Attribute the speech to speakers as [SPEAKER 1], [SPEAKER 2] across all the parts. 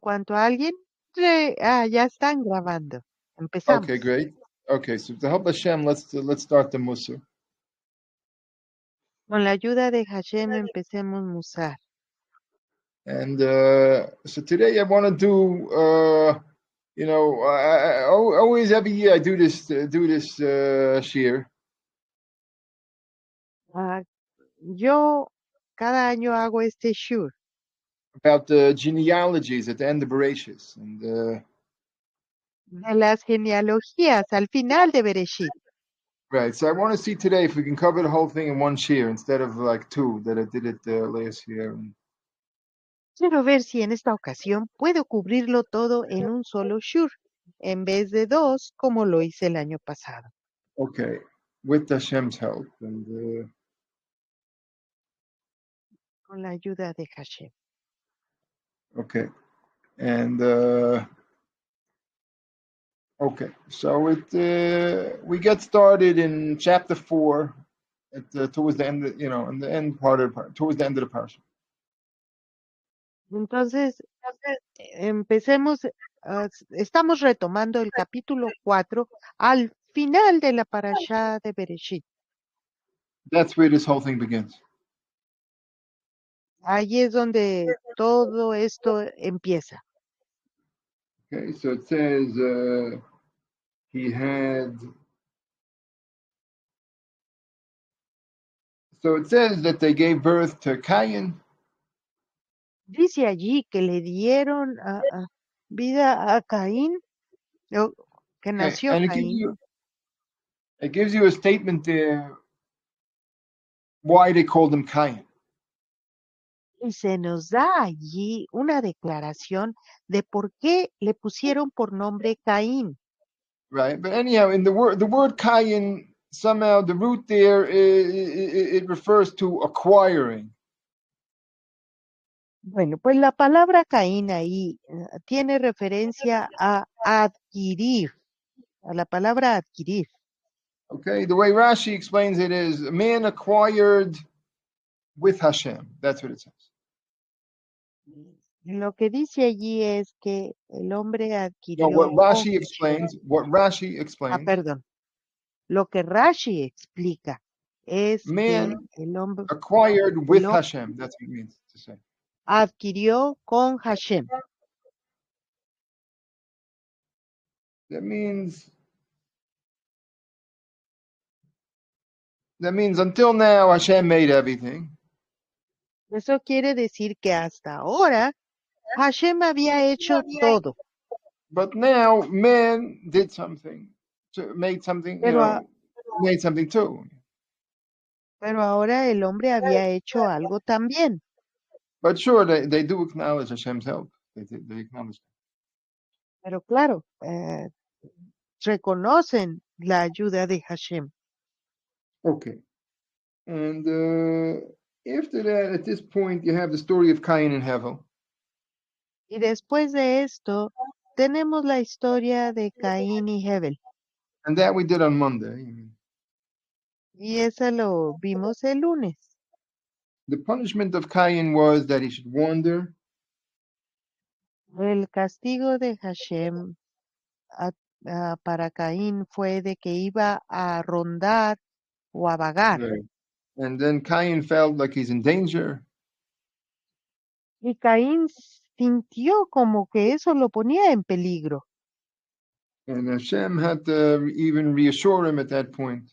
[SPEAKER 1] cuanto a alguien, ya están grabando. Empezamos.
[SPEAKER 2] Okay, great. Okay, so to help Hashem, let's start the Musar.
[SPEAKER 1] Con la ayuda de Hashem empecemos Musar.
[SPEAKER 2] And so today I want to do, I always every year I do this Shiur.
[SPEAKER 1] Yo cada año hago este Shur.
[SPEAKER 2] About the genealogies at the end of BERESHIT. And
[SPEAKER 1] de las genealogías al final de Bereshit.
[SPEAKER 2] Right, so I want to see today if we can cover the whole thing in one Shiur instead of like two that I did it last year.
[SPEAKER 1] Quiero ver si en esta ocasión puedo cubrirlo todo en un solo Shur, en vez de dos, como lo hice el año pasado.
[SPEAKER 2] Okay, with Hashem's help. And
[SPEAKER 1] con la ayuda de Hashem.
[SPEAKER 2] Okay, and okay, so we get started in chapter 4 towards the end, in the end towards the end of the parsha.
[SPEAKER 1] Entonces, empecemos, estamos retomando el capítulo 4 al final de la parashá de Bereshit.
[SPEAKER 2] That's where this whole thing begins.
[SPEAKER 1] Ahí es donde todo esto empieza.
[SPEAKER 2] Okay, so it says so it says that they gave birth to Cain.
[SPEAKER 1] Dice allí que le dieron vida a Caín, que nació
[SPEAKER 2] and
[SPEAKER 1] Caín.
[SPEAKER 2] It gives you a statement there why they called him Cain.
[SPEAKER 1] Y se nos da allí una declaración de por qué le pusieron por nombre Caín.
[SPEAKER 2] Right, but anyhow, in the word Cain, somehow the root there it refers to acquiring.
[SPEAKER 1] Bueno, pues la palabra Caín ahí tiene referencia a adquirir, a la palabra adquirir.
[SPEAKER 2] Okay, the way Rashi explains it is man acquired with Hashem. That's what it says.
[SPEAKER 1] Lo que dice allí es que el hombre adquirió.
[SPEAKER 2] No, what Rashi explains.
[SPEAKER 1] Perdón. Lo que Rashi explica es
[SPEAKER 2] man
[SPEAKER 1] que el hombre
[SPEAKER 2] acquired with Hashem. That's what it means to say.
[SPEAKER 1] Adquirió con Hashem.
[SPEAKER 2] That means until now Hashem made everything.
[SPEAKER 1] Eso quiere decir que hasta ahora Hashem había hecho todo.
[SPEAKER 2] But now man did something, made something, made something too.
[SPEAKER 1] Pero ahora el hombre había hecho algo también.
[SPEAKER 2] But sure, they do acknowledge Hashem's help. They acknowledge.
[SPEAKER 1] Pero claro, reconocen la ayuda de Hashem.
[SPEAKER 2] Okay. And after that, at this point, you have the story of Cain and Hevel.
[SPEAKER 1] Y después de esto, tenemos la historia de Caín y Hevel.
[SPEAKER 2] And that we did on Monday.
[SPEAKER 1] Y esa lo vimos el lunes.
[SPEAKER 2] The punishment of Cain was that he should wander.
[SPEAKER 1] El castigo de Hashem para Caín fue de que iba a rondar o a vagar.
[SPEAKER 2] Right. And then Cain felt like he's in danger.
[SPEAKER 1] Y Caín sintió como que eso lo ponía en peligro.
[SPEAKER 2] And Hashem had to even reassure him at that point.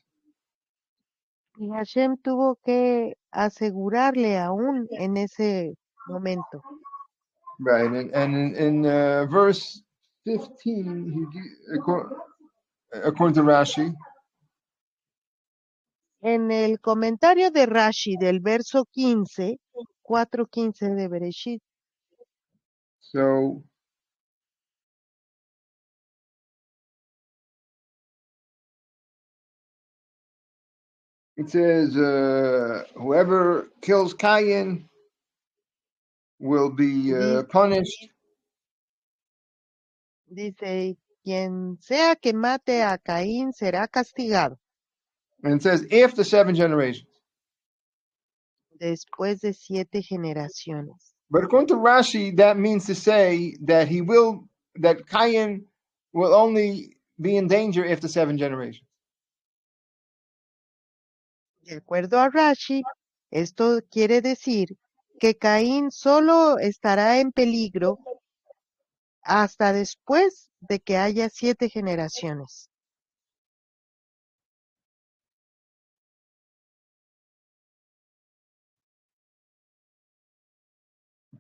[SPEAKER 1] Y Hashem tuvo que asegurarle aún en ese momento.
[SPEAKER 2] Right, and in verse 15, according to Rashi,
[SPEAKER 1] en el comentario de Rashi del verso 15, 4:15 de Bereshit.
[SPEAKER 2] So it says, whoever kills Cain will be punished.
[SPEAKER 1] Dice, quien sea que mate a Caín será castigado.
[SPEAKER 2] And it says, after 7 generations.
[SPEAKER 1] Después de 7 generaciones.
[SPEAKER 2] But according to Rashi, that means to say that Cain will only be in danger after 7 generations.
[SPEAKER 1] De acuerdo a Rashi, esto quiere decir que Caín solo estará en peligro hasta después de que haya 7 generaciones.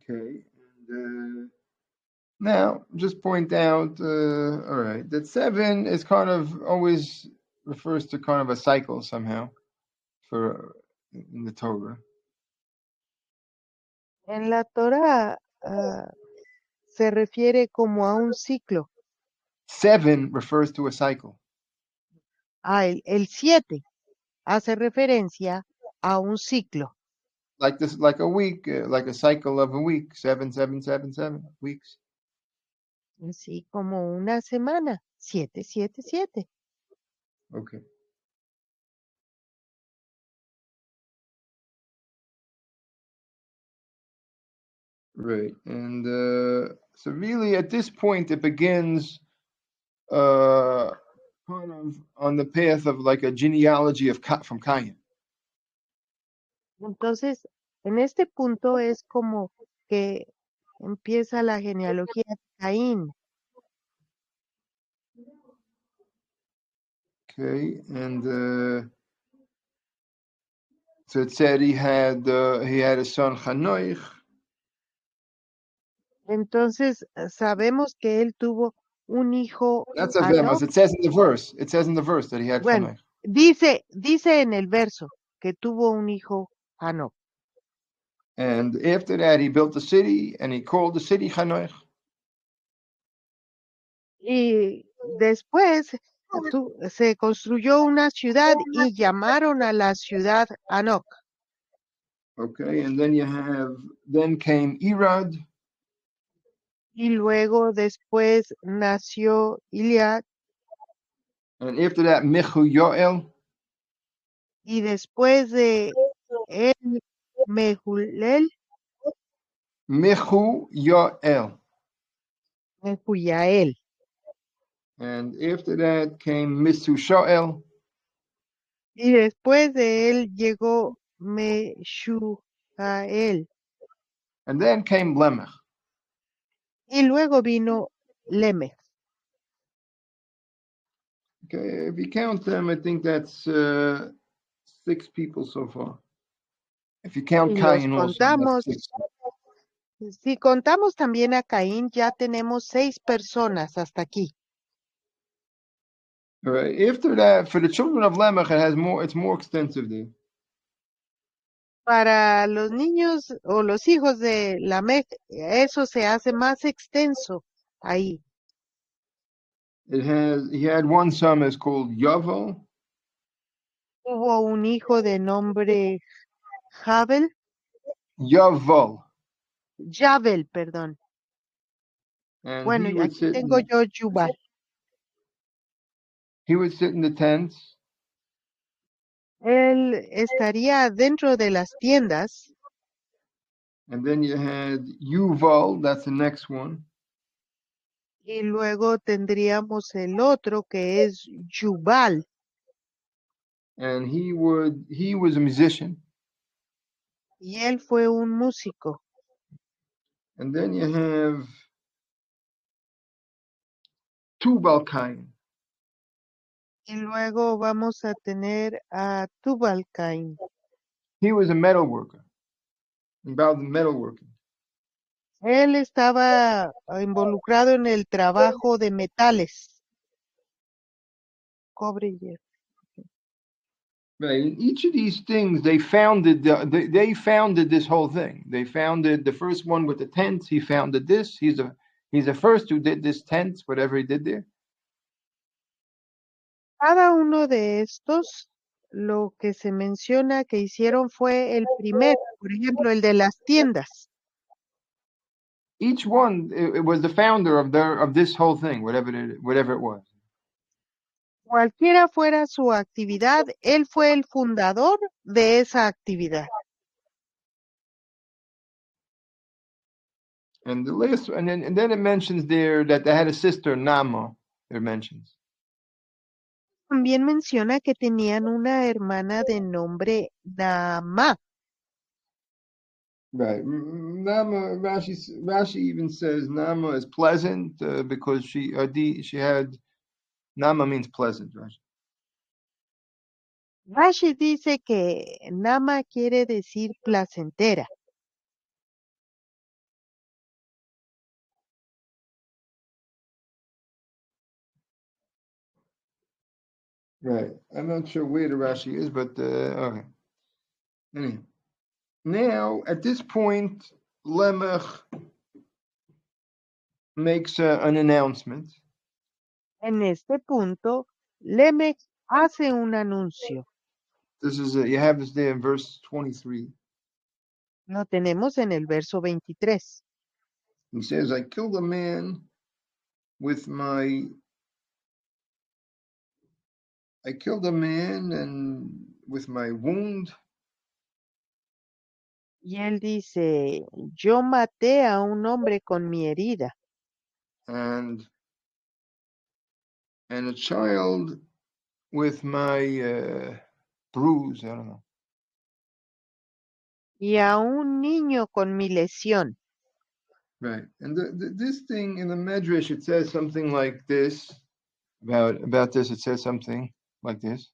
[SPEAKER 2] Okay. And, now, just point out, all right, that 7 is kind of always refers to kind of a cycle somehow for in the Torah.
[SPEAKER 1] En la Torah se refiere como a un ciclo.
[SPEAKER 2] 7 refers to a cycle.
[SPEAKER 1] El 7 hace referencia a un ciclo.
[SPEAKER 2] Like this, like a week, like a cycle of a week, 7, 7, 7, 7 weeks.
[SPEAKER 1] Así como una semana, 7, 7, 7.
[SPEAKER 2] Okay. Right. And so really at this point it begins kind of on the path of like a genealogy from Cain.
[SPEAKER 1] Entonces, en este punto es como que empieza la genealogía de Caín.
[SPEAKER 2] Okay. And so it said he had a son Chanoich.
[SPEAKER 1] Entonces, sabemos que él tuvo un hijo
[SPEAKER 2] That's a
[SPEAKER 1] Hanoc.
[SPEAKER 2] vemas. It says in the verse. It says in the verse that he had
[SPEAKER 1] Bueno,
[SPEAKER 2] Chanoich.
[SPEAKER 1] dice en el verso que tuvo un hijo Hanoc.
[SPEAKER 2] And after that, he built a city, and he called the city Chanoich.
[SPEAKER 1] Y después se construyó una ciudad y llamaron a la ciudad Hanoc.
[SPEAKER 2] Okay, and then came Irad,
[SPEAKER 1] Y luego después nació Iliad
[SPEAKER 2] and after that, Michu Yoel,
[SPEAKER 1] y después de él Mehulel,
[SPEAKER 2] Michu Yoel.
[SPEAKER 1] Mehuyael.
[SPEAKER 2] And after that came Misushael,
[SPEAKER 1] Y después de él llegó Meshujael.
[SPEAKER 2] and then came Lemech.
[SPEAKER 1] Y luego vino Lemech.
[SPEAKER 2] Okay, if you count them, I think that's 6 people so far. If you count
[SPEAKER 1] Y los
[SPEAKER 2] Cain also,
[SPEAKER 1] contamos.
[SPEAKER 2] that's 6.
[SPEAKER 1] Si contamos también a Caín, ya tenemos 6 personas hasta aquí.
[SPEAKER 2] All right. After that, for the children of Lemech, it's more extensive there.
[SPEAKER 1] Para los niños o los hijos de Lamech, eso se hace más extenso ahí.
[SPEAKER 2] He had one son that's called Yavel,
[SPEAKER 1] Hubo un hijo de nombre Javel, Javel, perdón.
[SPEAKER 2] and
[SPEAKER 1] Bueno, y aquí tengo yo Yubal.
[SPEAKER 2] he would sit in the tents,
[SPEAKER 1] Él estaría dentro de las tiendas.
[SPEAKER 2] and then you had Yuval, that's the next one,
[SPEAKER 1] Y luego tendríamos el otro que es Yubal.
[SPEAKER 2] and he was a musician,
[SPEAKER 1] Y él fue un músico.
[SPEAKER 2] and then you have Tubal Cain.
[SPEAKER 1] Y luego vamos a tener a Tubal Cain.
[SPEAKER 2] He was a metal worker, about the metalworking.
[SPEAKER 1] Él estaba involucrado en el trabajo de metales. Cobre y hierro.
[SPEAKER 2] Right. In each of these things, they founded this whole thing. They founded the first one with the tents. He founded this. He's the first who did this tent, whatever he did there.
[SPEAKER 1] Cada uno de estos, lo que se menciona que hicieron fue el primero, por ejemplo, el de las tiendas.
[SPEAKER 2] Each one it was the founder of this whole thing, whatever it was.
[SPEAKER 1] Cualquiera fuera su actividad, él fue el fundador de esa actividad.
[SPEAKER 2] And the last, and then it mentions there that they had a sister, Nama. It mentions.
[SPEAKER 1] También menciona que tenían una hermana de nombre Naamá.
[SPEAKER 2] Right. Nama, Rashi even says Nama is pleasant because she had, Nama means pleasant, right?
[SPEAKER 1] Rashi dice que Nama quiere decir placentera.
[SPEAKER 2] Right. I'm not sure where the Rashi is, but okay. Anyway. Now, at this point, Lemech makes an announcement.
[SPEAKER 1] En este punto, Lemech hace un anuncio.
[SPEAKER 2] This is you have this there in verse 23.
[SPEAKER 1] Lo tenemos en el verso 23.
[SPEAKER 2] He says, I killed a man with my wound.
[SPEAKER 1] Y él dice, yo maté a un hombre con mi herida
[SPEAKER 2] And a child with my bruise. I don't know.
[SPEAKER 1] y a un niño con mi lesión.
[SPEAKER 2] Right. And this thing in the Medrash, it says something like this. About this, it says something like this.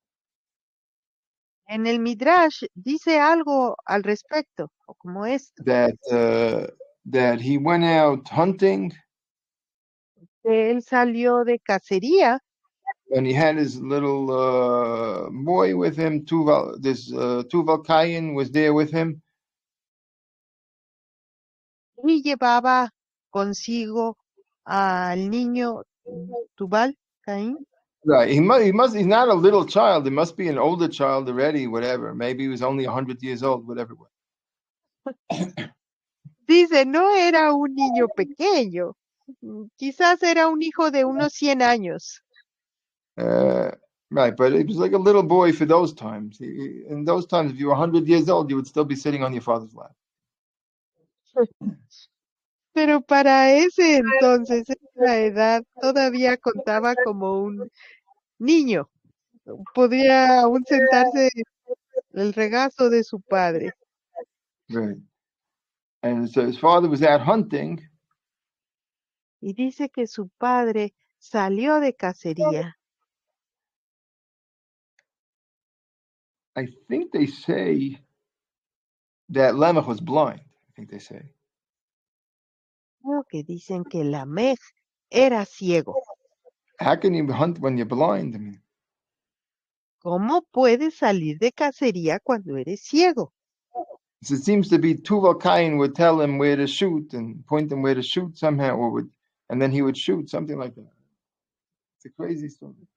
[SPEAKER 1] En el Midrash dice algo al respecto, o como esto,
[SPEAKER 2] That he went out hunting
[SPEAKER 1] que él salió de cacería
[SPEAKER 2] and he had his little boy with him. Tuval Kayin was there with him.
[SPEAKER 1] y llevaba consigo al niño Tubal, Caín.
[SPEAKER 2] Right. He's not a little child. He must be an older child already, whatever. Maybe he was only 100 years old, whatever it was.
[SPEAKER 1] Dice, no era un niño pequeño, quizás era un hijo de unos 100 años.
[SPEAKER 2] Right, but it was like a little boy for those times. In those times, if you were 100 years old, you would still be sitting on your father's lap.
[SPEAKER 1] Pero para ese entonces, esa edad, todavía contaba como un niño. Podría aún sentarse en el regazo de su padre.
[SPEAKER 2] Right. And so his father was out hunting.
[SPEAKER 1] Y dice que su padre salió de cacería.
[SPEAKER 2] I think they say that Lamech was blind. I think they say.
[SPEAKER 1] Creo que dicen que Lamech era ciego.
[SPEAKER 2] How can you hunt when you're blind? I mean,
[SPEAKER 1] ¿Cómo puedes salir de cacería cuando eres ciego?
[SPEAKER 2] so it seems to be Tuval Kain would tell him where to shoot and point him where to shoot somehow, and then he would shoot, something like that. It's a crazy story.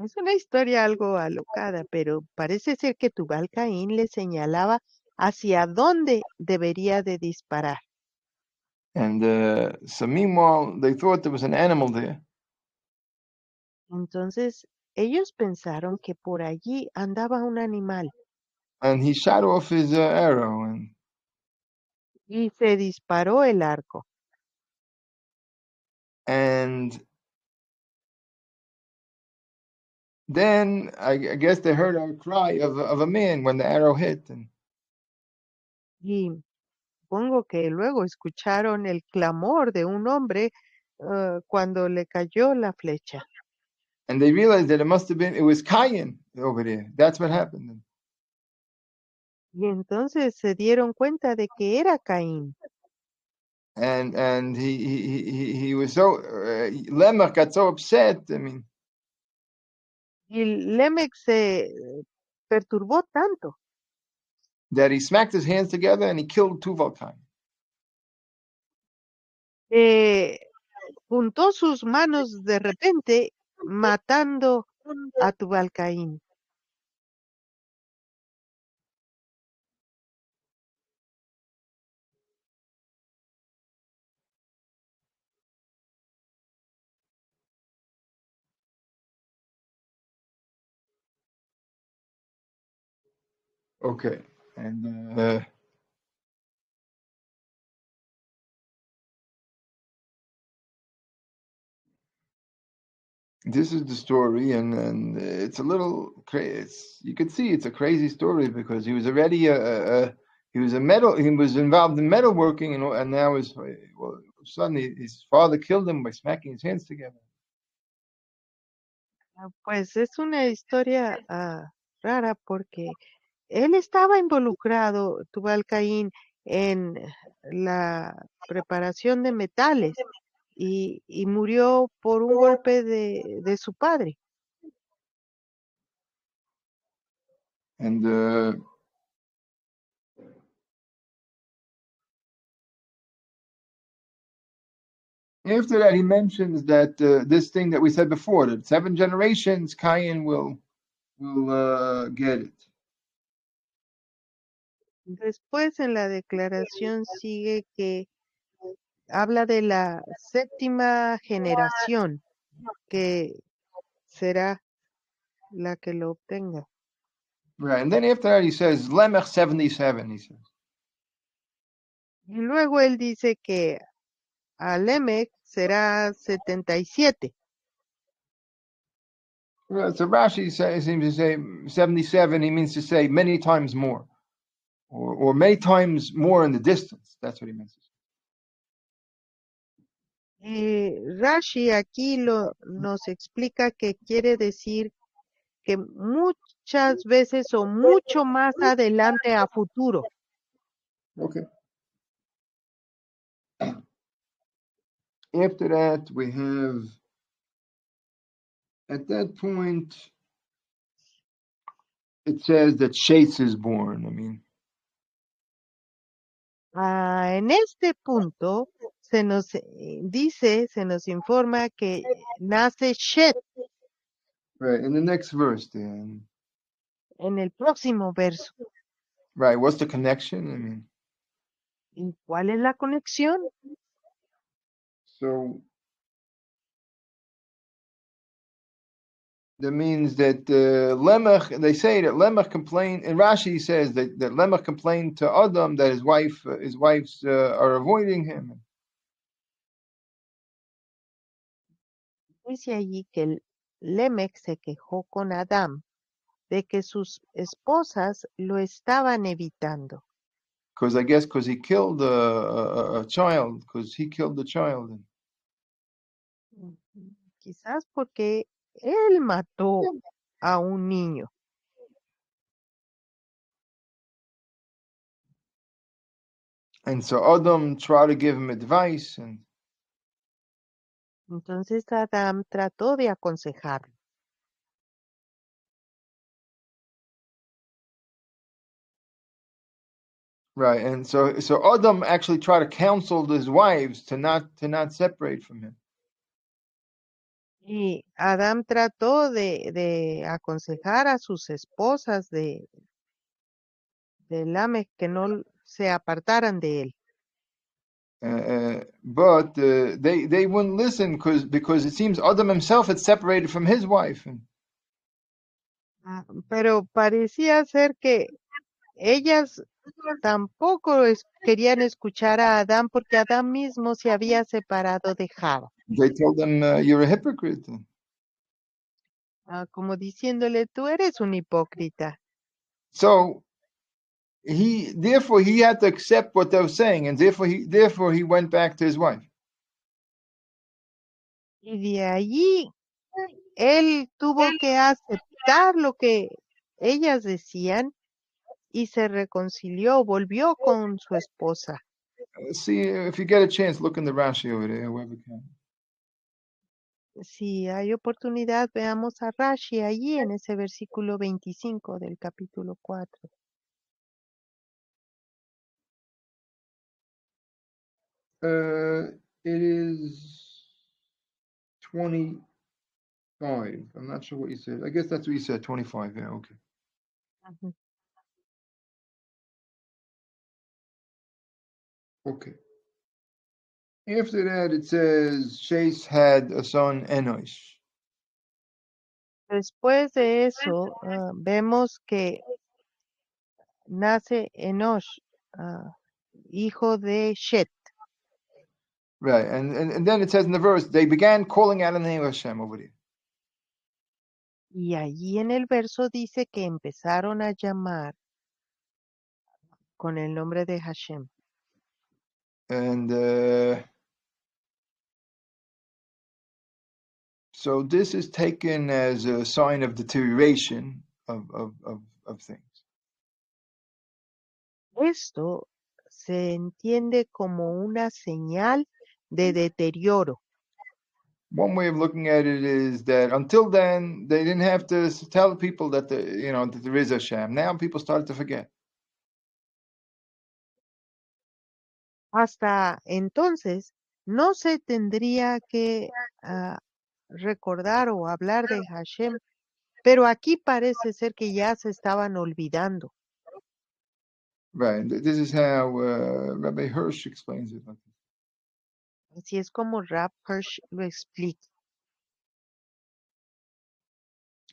[SPEAKER 1] Es una historia algo alocada, pero parece ser que Tubal Caín le señalaba hacia dónde debería de disparar.
[SPEAKER 2] And so meanwhile, they thought there was an animal there.
[SPEAKER 1] Entonces, ellos pensaron que por allí andaba un animal
[SPEAKER 2] And he shot off his arrow,
[SPEAKER 1] y se disparó el arco.
[SPEAKER 2] and then I guess they heard a cry of a man when the arrow hit,
[SPEAKER 1] Y supongo que luego escucharon el clamor de un hombre cuando le cayó la flecha.
[SPEAKER 2] and they realized that it was Cain over there. That's what happened.
[SPEAKER 1] Y entonces se dieron cuenta de que era Caín.
[SPEAKER 2] And he was so Lemech got so upset. I mean,
[SPEAKER 1] Y Lemec se perturbó tanto
[SPEAKER 2] that he smacked his hands together and he killed Tuval Kain.
[SPEAKER 1] que juntó sus manos de repente matando a Tubal Caín.
[SPEAKER 2] Okay, and This is the story, and it's a little you could see it's a crazy story because he was already he was involved in metalworking, and now suddenly his father killed him by smacking his hands together.
[SPEAKER 1] Pues es una historia rara porque él estaba involucrado, Tubal Caín, en la preparación de metales y murió por un golpe de su padre.
[SPEAKER 2] And after that, he mentions that this thing that we said before, that 7 generations, Cain will get it.
[SPEAKER 1] Después en la declaración sigue que habla de la 7ª generación que será la que lo obtenga.
[SPEAKER 2] Right, and then after that he says, Lemech 77, he says.
[SPEAKER 1] Y luego él dice que Alemec será 77.
[SPEAKER 2] Well, so Rashi seems to say 77, he means to say many times more, or many times more in the distance. That's what he means to say.
[SPEAKER 1] Rashi aquí nos explica que quiere decir que muchas veces o mucho más adelante a futuro.
[SPEAKER 2] Okay. After that, we have, at that point, it says that Shates is born. I mean,
[SPEAKER 1] En este punto se nos dice, se nos informa que nace Shet
[SPEAKER 2] right, in the next verse then.
[SPEAKER 1] en el próximo verso.
[SPEAKER 2] Right, what's the connection? I mean,
[SPEAKER 1] ¿Y cuál es la conexión?
[SPEAKER 2] so that means that Lemech, they say that Lemech complained, and Rashi says that Lemech complained to Adam that his wives are avoiding him.
[SPEAKER 1] Dice allí que Lemec se quejó con Adán de que sus esposas lo estaban evitando.
[SPEAKER 2] Because I guess because he killed a child, because he killed the child.
[SPEAKER 1] Quizás porque él mató a un niño.
[SPEAKER 2] And so Adam tried to give him advice, and
[SPEAKER 1] Entonces Adán trató de aconsejarlo.
[SPEAKER 2] right, and so Adam actually tried to counsel his wives to not separate from him.
[SPEAKER 1] Y Adán trató de aconsejar a sus esposas de Lamech que no se apartaran de él.
[SPEAKER 2] But they wouldn't listen because it seems Adam himself had separated from his wife.
[SPEAKER 1] Pero parecía ser que ellas tampoco querían escuchar a Adán porque Adán mismo se había separado de Java.
[SPEAKER 2] They told him, "You're a hypocrite."
[SPEAKER 1] Como diciéndole, tú eres un hipócrita.
[SPEAKER 2] So therefore he had to accept what they were saying, and therefore he went back to his wife.
[SPEAKER 1] Y de allí él tuvo que aceptar lo que ellas decían y se reconcilió, volvió con su esposa.
[SPEAKER 2] See, if you get a chance, look in the Rashi over there, whoever can.
[SPEAKER 1] Si hay oportunidad, veamos a Rashi allí en ese versículo 25 del capítulo 4.
[SPEAKER 2] It is 25. I'm not sure what you said. I guess that's what you said, 25. Yeah, okay.
[SPEAKER 1] Ujú.
[SPEAKER 2] Okay. After that, it says Chase had a son, Enosh.
[SPEAKER 1] Después de eso, vemos que nace Enosh, hijo de Shet.
[SPEAKER 2] Right, and then it says in the verse, they began calling out in the name of Hashem over there.
[SPEAKER 1] Y allí en el verso dice que empezaron a llamar con el nombre de Hashem.
[SPEAKER 2] And so this is taken as a sign of deterioration of things.
[SPEAKER 1] Esto se entiende como una señal de deterioro.
[SPEAKER 2] One way of looking at it is that until then they didn't have to tell people that that there is a Hashem. Now people started to forget.
[SPEAKER 1] Hasta entonces no se tendría que recordar o hablar de Hashem, pero aquí parece ser que ya se estaban olvidando.
[SPEAKER 2] Right. This is how Rabbi Hirsch explains it.
[SPEAKER 1] Así es como Rab Hirsch lo explica.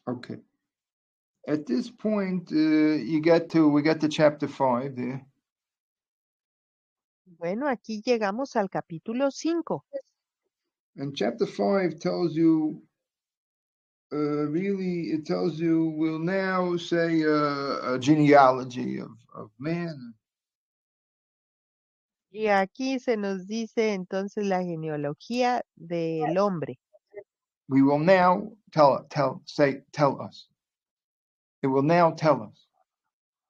[SPEAKER 2] Okay. At this point, we get to chapter 5 there.
[SPEAKER 1] Bueno, aquí llegamos al capítulo 5.
[SPEAKER 2] And chapter 5 tells you, it tells you, we'll now say a genealogy of man.
[SPEAKER 1] Y aquí se nos dice entonces la genealogía del hombre.
[SPEAKER 2] We will now tell us. It will now tell us.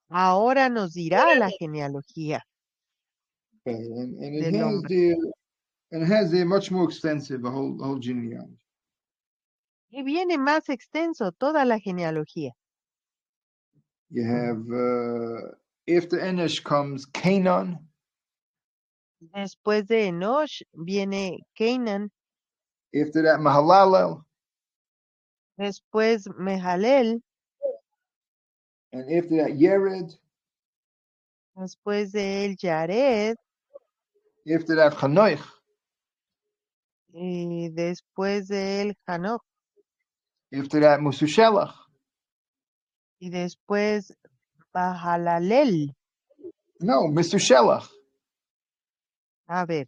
[SPEAKER 1] Ahora nos dirá la genealogía
[SPEAKER 2] Okay. And it
[SPEAKER 1] del
[SPEAKER 2] has
[SPEAKER 1] hombre.
[SPEAKER 2] there, and it has there much more extensive, a whole genealogy.
[SPEAKER 1] Y viene más extenso toda la genealogía.
[SPEAKER 2] You have after Enosh comes Canaan.
[SPEAKER 1] Después de Enosh viene Cainan,
[SPEAKER 2] After that, Mahalalel.
[SPEAKER 1] después Mehalel,
[SPEAKER 2] And after that, Yered.
[SPEAKER 1] después de él Yared,
[SPEAKER 2] After that, Chanoich.
[SPEAKER 1] y después de él Hanoch,
[SPEAKER 2] After that, Musushelach.
[SPEAKER 1] y después Mahalalel.
[SPEAKER 2] No, Musushelach.
[SPEAKER 1] A ver.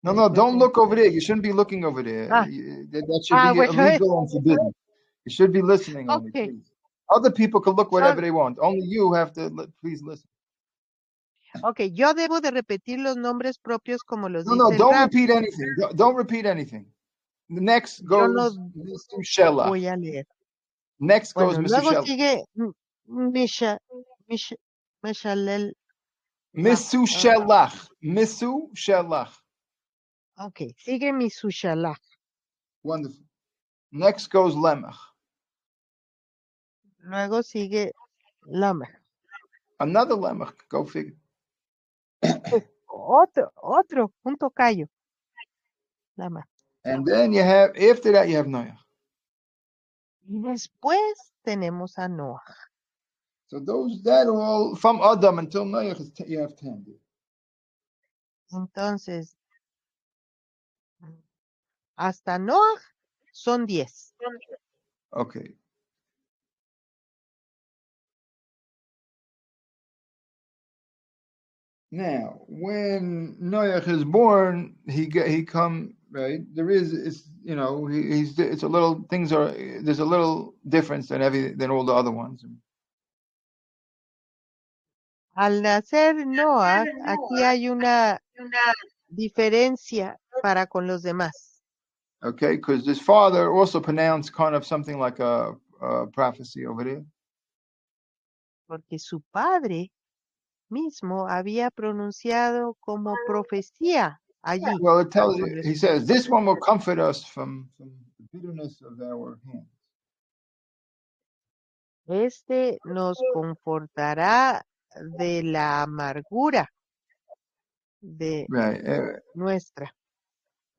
[SPEAKER 2] No, don't look over there. You shouldn't be looking over there.
[SPEAKER 1] Ah,
[SPEAKER 2] That should be
[SPEAKER 1] bueno,
[SPEAKER 2] illegal and forbidden. You should be listening only,
[SPEAKER 1] ok.
[SPEAKER 2] please. Other people can look whatever
[SPEAKER 1] Yo,
[SPEAKER 2] they want. Only you have to please listen.
[SPEAKER 1] ok, yo debo de repetir los nombres propios como los
[SPEAKER 2] No,
[SPEAKER 1] dice el
[SPEAKER 2] don't
[SPEAKER 1] rap.
[SPEAKER 2] repeat anything. Don't repeat anything. The next
[SPEAKER 1] Yo no
[SPEAKER 2] goes Musushelach.
[SPEAKER 1] voy a leer.
[SPEAKER 2] Next goes
[SPEAKER 1] Bueno, luego
[SPEAKER 2] Musushelach.
[SPEAKER 1] sigue Misha, Mishalel.
[SPEAKER 2] Musushelach. Musushelach.
[SPEAKER 1] Ok, sigue Misushalach.
[SPEAKER 2] Wonderful. Next goes Lemach.
[SPEAKER 1] Luego sigue Lamech.
[SPEAKER 2] Another Lemach. Go figure.
[SPEAKER 1] Otro, un tocayo. Lamech.
[SPEAKER 2] And then you have, after that, you have Noach.
[SPEAKER 1] Y después tenemos a Noah.
[SPEAKER 2] So that all, from Adam until Noach, you have 10.
[SPEAKER 1] Entonces, hasta Noah son 10.
[SPEAKER 2] Okay. Now, when Noach is born, he come right. There is, it's it's a little there's a little difference than all the other ones.
[SPEAKER 1] Al nacer Noah, aquí hay una diferencia para con los demás.
[SPEAKER 2] Okay, because this father also pronounced kind of something like a prophecy over there.
[SPEAKER 1] Porque su padre mismo había pronunciado como profecía allí.
[SPEAKER 2] Well, it tells you, he says, this one will comfort us from the bitterness of our hands.
[SPEAKER 1] Este nos confortará de la amargura de
[SPEAKER 2] Right.
[SPEAKER 1] nuestra.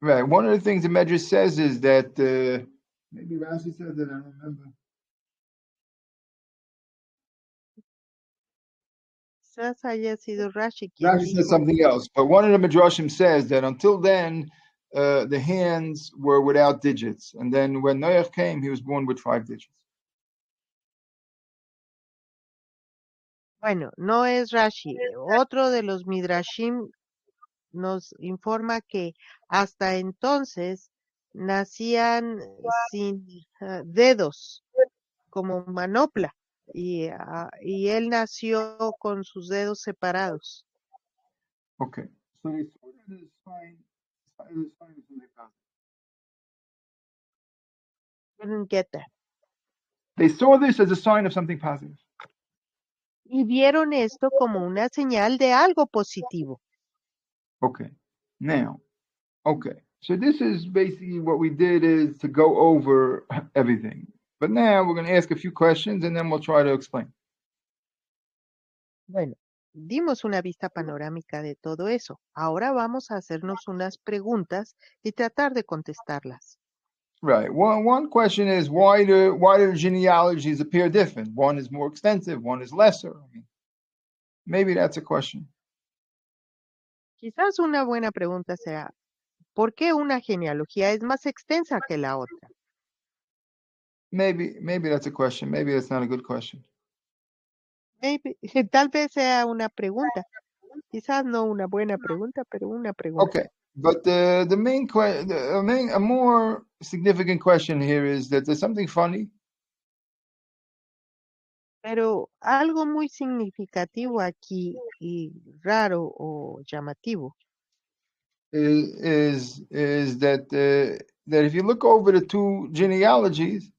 [SPEAKER 2] Right. One of the things the Medrash says is that maybe Rashi says that, I don't remember.
[SPEAKER 1] Quizás haya sido Rashi quien
[SPEAKER 2] Rashi says
[SPEAKER 1] dijo.
[SPEAKER 2] something else, but one of the Midrashim says that until then, the hands were without digits, and then when Noach came, he was born with 5 digits.
[SPEAKER 1] Bueno, no es Rashi. Otro de los Midrashim nos informa que hasta entonces nacían sin dedos, como manopla, y él nació con sus dedos separados.
[SPEAKER 2] Okay. So they saw it as a sign of something positive.
[SPEAKER 1] Didn't get that.
[SPEAKER 2] They saw this as a sign of something positive.
[SPEAKER 1] Y vieron esto como una señal de algo positivo.
[SPEAKER 2] Okay. Now, okay. So this is basically what we did is to go over everything. But now we're going to ask a few questions and then we'll try to explain.
[SPEAKER 1] Bueno, dimos una vista panorámica de todo eso. Ahora vamos a hacernos unas preguntas y tratar de contestarlas.
[SPEAKER 2] Right. One question is why do the genealogies appear different? One is more extensive, one is lesser. I mean, maybe that's a question.
[SPEAKER 1] Quizás una buena pregunta sea, ¿por qué una genealogía es más extensa que la otra?
[SPEAKER 2] Maybe that's a question. Maybe that's not a good question.
[SPEAKER 1] Maybe- tal vez sea una pregunta. Quizás no una buena pregunta, pero una pregunta.
[SPEAKER 2] Okay. But the main a more significant question here is that there's something funny.
[SPEAKER 1] Pero algo muy significativo aquí y raro o llamativo
[SPEAKER 2] Is that if you look over the two genealogies,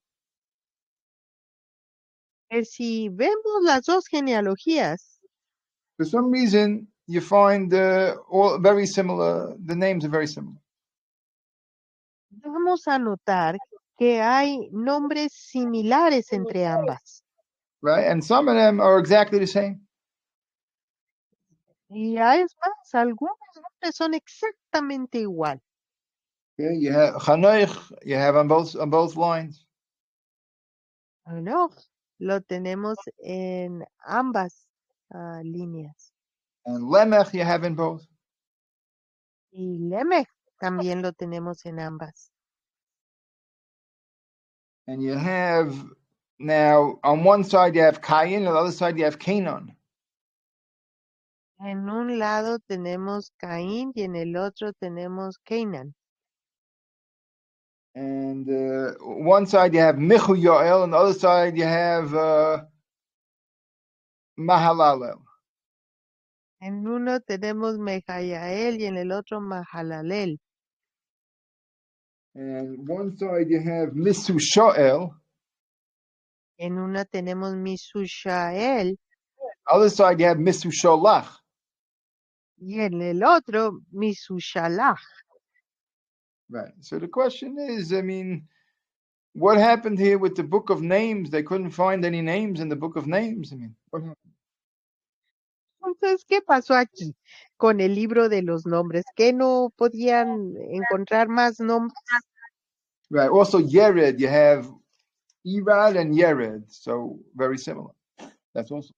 [SPEAKER 1] es si vemos las dos genealogías,
[SPEAKER 2] for some reason you find all very similar. The names are very similar,
[SPEAKER 1] vamos a notar que hay nombres similares entre ambas.
[SPEAKER 2] right? And some of them are exactly the same.
[SPEAKER 1] Y ya es más, algunos nombres son exactamente igual.
[SPEAKER 2] Okay, you have Chanoich, you have on both lines,
[SPEAKER 1] No, lo tenemos en ambas líneas.
[SPEAKER 2] and Lemech you have in both.
[SPEAKER 1] Y Lemech también lo tenemos en ambas.
[SPEAKER 2] And you have now on one side you have Cain, on the other side you have Canaan.
[SPEAKER 1] En un lado tenemos Caín y en el otro tenemos Cainan.
[SPEAKER 2] And one side you have Michu Yoel, and the other side you have Mahalalel.
[SPEAKER 1] En uno tenemos Mejayael y en el otro Mahalalel.
[SPEAKER 2] And one side you have Misu Shoel,
[SPEAKER 1] En una tenemos Misushael
[SPEAKER 2] other side you have Misu Sholach.
[SPEAKER 1] y en el otro Misushalach.
[SPEAKER 2] Right. So the question is, I mean, what happened here with the book of names? They couldn't find any names in the book of names. I mean, what happened?
[SPEAKER 1] Entonces, ¿qué pasó aquí con el libro de los nombres? ¿Que no podían encontrar más nombres?
[SPEAKER 2] Right. Also, Yered, you have Irad and Yered, so very similar. That's also.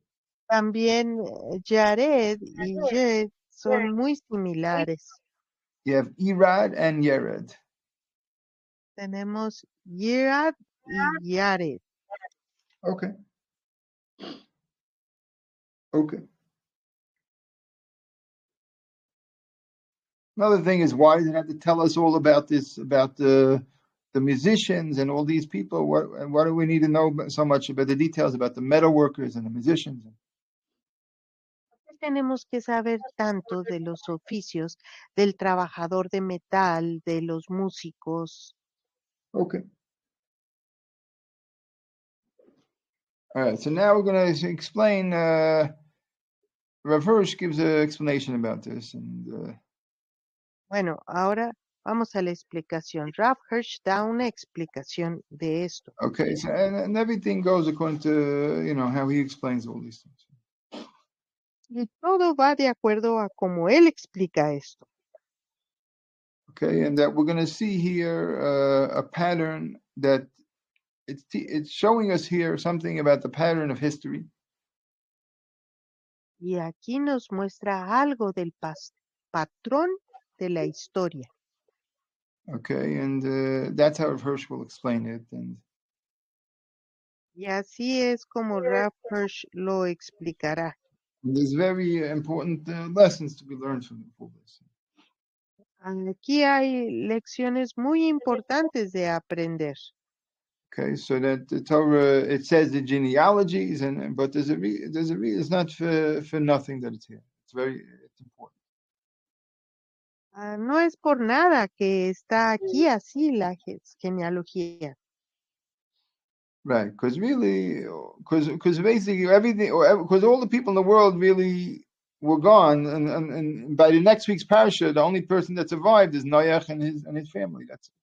[SPEAKER 1] También Yared y Yed son muy similares.
[SPEAKER 2] You have Irad and Yered.
[SPEAKER 1] Tenemos Yerad y Yared.
[SPEAKER 2] Okay. Okay. Another thing is, why does it have to tell us all about this, about the musicians and all these people? Why do we need to know so much about the details about the metal workers and the musicians?
[SPEAKER 1] Tenemos que saber tanto de los oficios del trabajador de metal, de los músicos.
[SPEAKER 2] Okay. All right. So now we're going to explain. Rav Hirsch gives an explanation about this, and
[SPEAKER 1] Bueno, ahora vamos a la explicación. Rav Hirsch da una explicación de esto.
[SPEAKER 2] okay. So and everything goes according to how he explains all these things.
[SPEAKER 1] Y todo va de acuerdo a cómo él explica esto.
[SPEAKER 2] Okay, and that we're going to see here a pattern that it's showing us here something about the pattern of history.
[SPEAKER 1] Y aquí nos muestra algo del patrón de la historia.
[SPEAKER 2] Okay, and that's how Hirsch will explain it. And
[SPEAKER 1] Y así es como Rav Hirsch lo explicará.
[SPEAKER 2] there's very important lessons to be learned from this.
[SPEAKER 1] Aquí hay lecciones muy importantes de aprender.
[SPEAKER 2] Okay, so that the Torah, it says the genealogies, but there's a it's not for nothing that it's here. It's important.
[SPEAKER 1] No es por nada que está aquí así la genealogía.
[SPEAKER 2] Right, because really, because basically everything, because all the people in the world really were gone, and by the next week's parsha, the only person that survived is Noach and his family. That's it.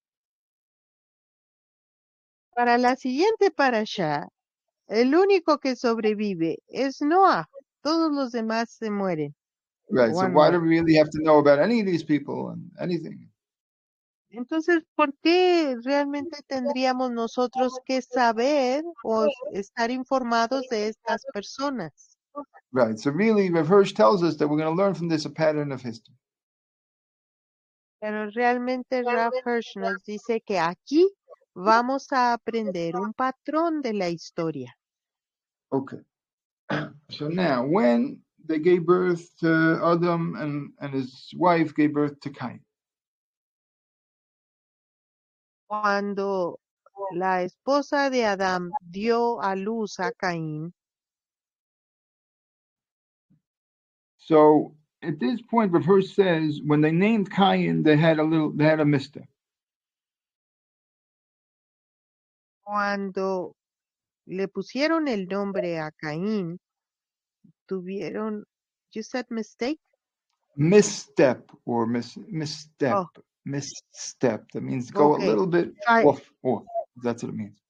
[SPEAKER 1] Para la siguiente parashá, el único que sobrevive es Noah. Todos los demás se mueren
[SPEAKER 2] Right.
[SPEAKER 1] o
[SPEAKER 2] So
[SPEAKER 1] han
[SPEAKER 2] why do
[SPEAKER 1] muerto.
[SPEAKER 2] we really have to know about any of these people and anything?
[SPEAKER 1] Entonces, ¿por qué realmente tendríamos nosotros que saber o estar informados de estas personas?
[SPEAKER 2] Right. So really, Rav Hirsch tells us that we're going to learn from this a pattern of history.
[SPEAKER 1] Pero realmente Rav Hirsch nos dice que aquí vamos a aprender un patrón de la historia.
[SPEAKER 2] Okay. So now, when they gave birth to Adam and his wife gave birth to Cain.
[SPEAKER 1] Cuando la esposa de Adán dio a luz a Caín,
[SPEAKER 2] So at this point, Rav Hirsch says when they named Cain, they had a misstep.
[SPEAKER 1] cuando le pusieron el nombre a Caín, tuvieron, you said mistake?
[SPEAKER 2] Misstep or misstep.
[SPEAKER 1] Oh,
[SPEAKER 2] Misstep. That means go a
[SPEAKER 1] okay.
[SPEAKER 2] little bit off. That's what it means.